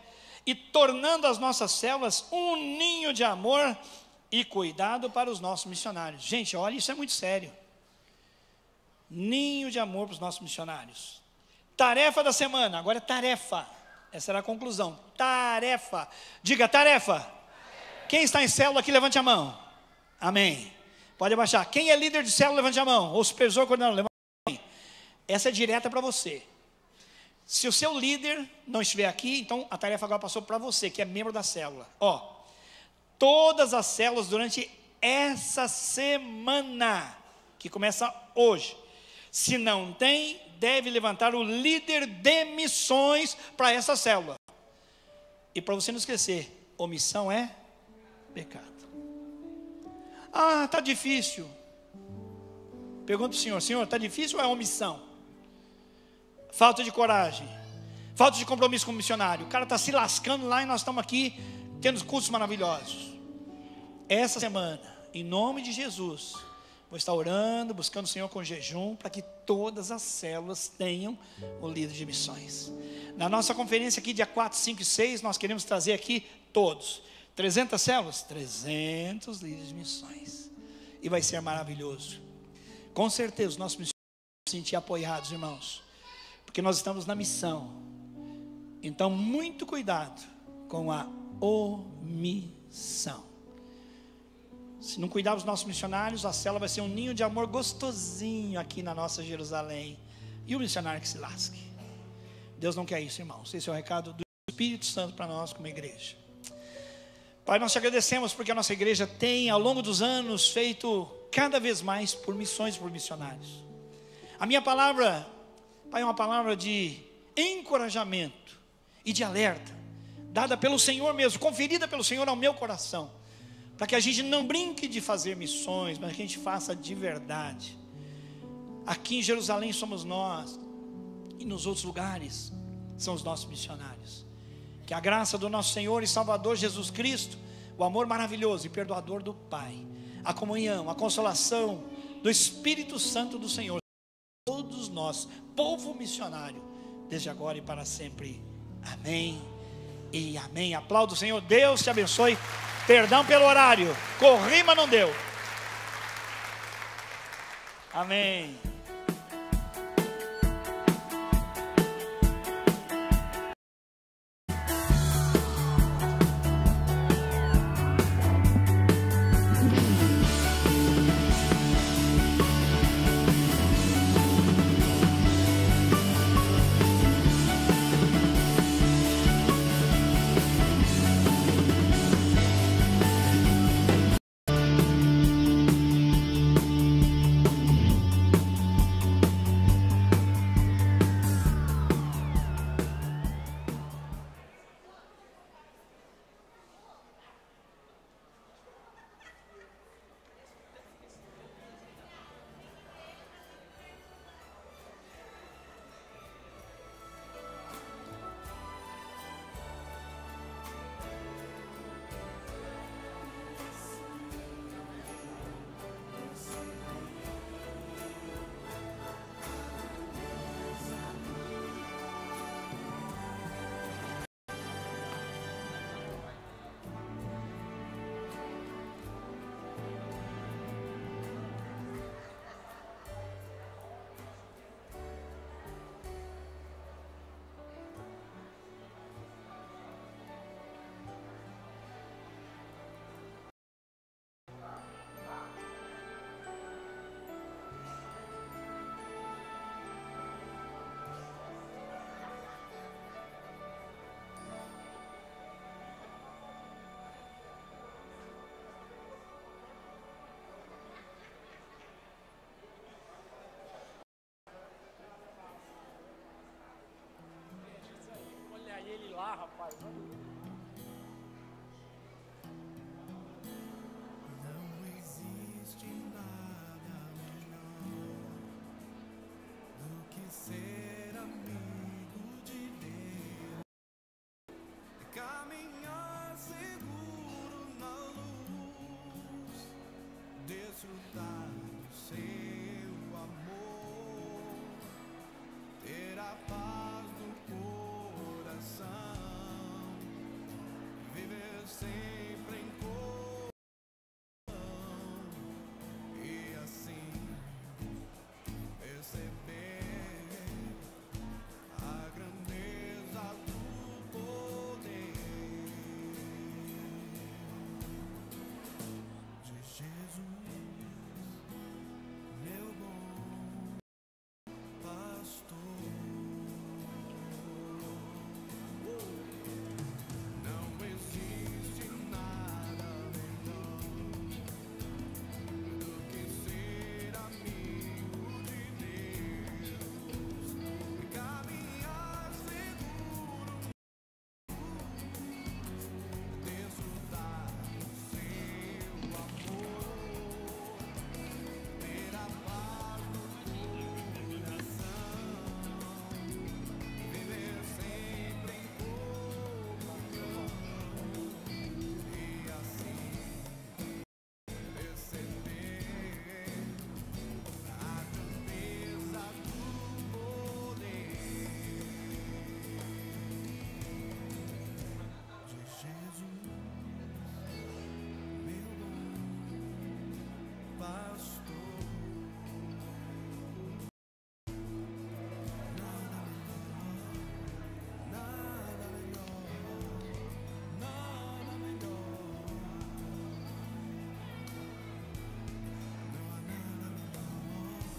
e tornando as nossas células um ninho de amor e cuidado para os nossos missionários. Gente, olha, isso é muito sério. Ninho de amor para os nossos missionários. Tarefa da semana, agora é tarefa. Essa era a conclusão. Tarefa. Diga tarefa. Quem está em célula aqui, levante a mão. Amém. Pode abaixar. Quem é líder de célula, levante a mão. Ou supervisor, coordenador, levante a mão. Essa é direta para você. Se o seu líder não estiver aqui, então a tarefa agora passou para você, que é membro da célula. Ó, todas as células durante essa semana, que começa hoje, se não tem, deve levantar o líder de missões para essa célula. E para você não esquecer, omissão é pecado. Ah, está difícil. Pergunta para o senhor: senhor, está difícil ou é omissão? Falta de coragem, falta de compromisso com o missionário. O cara está se lascando lá e nós estamos aqui tendo cursos maravilhosos. Essa semana, em nome de Jesus, vou estar orando, buscando o Senhor com jejum, para que todas as células tenham o líder de missões. Na nossa conferência aqui, dia 4, 5 e 6, nós queremos trazer aqui todos. 300 células? 300 líderes de missões. E vai ser maravilhoso. Com certeza os nossos missionários vão se sentir apoiados, irmãos, porque nós estamos na missão. Então, muito cuidado com a omissão. Se não cuidar dos nossos missionários, a célula vai ser um ninho de amor gostosinho aqui na nossa Jerusalém. E o missionário que se lasque. Deus não quer isso, irmãos. Esse é o recado do Espírito Santo para nós como igreja. Pai, nós te agradecemos porque a nossa igreja tem, ao longo dos anos, feito cada vez mais por missões, por missionários. A minha palavra, Pai, é uma palavra de encorajamento e de alerta, dada pelo Senhor mesmo, conferida pelo Senhor ao meu coração, para que a gente não brinque de fazer missões, mas que a gente faça de verdade. Aqui em Jerusalém somos nós, e nos outros lugares são os nossos missionários. Que a graça do nosso Senhor e Salvador Jesus Cristo, o amor maravilhoso e perdoador do Pai, a comunhão, a consolação do Espírito Santo do Senhor, todos nós, povo missionário, desde agora e para sempre. Amém e amém. Aplauda o Senhor. Deus te abençoe. Perdão pelo horário, corri, mas não deu. Amém. Olha ele lá, rapaz.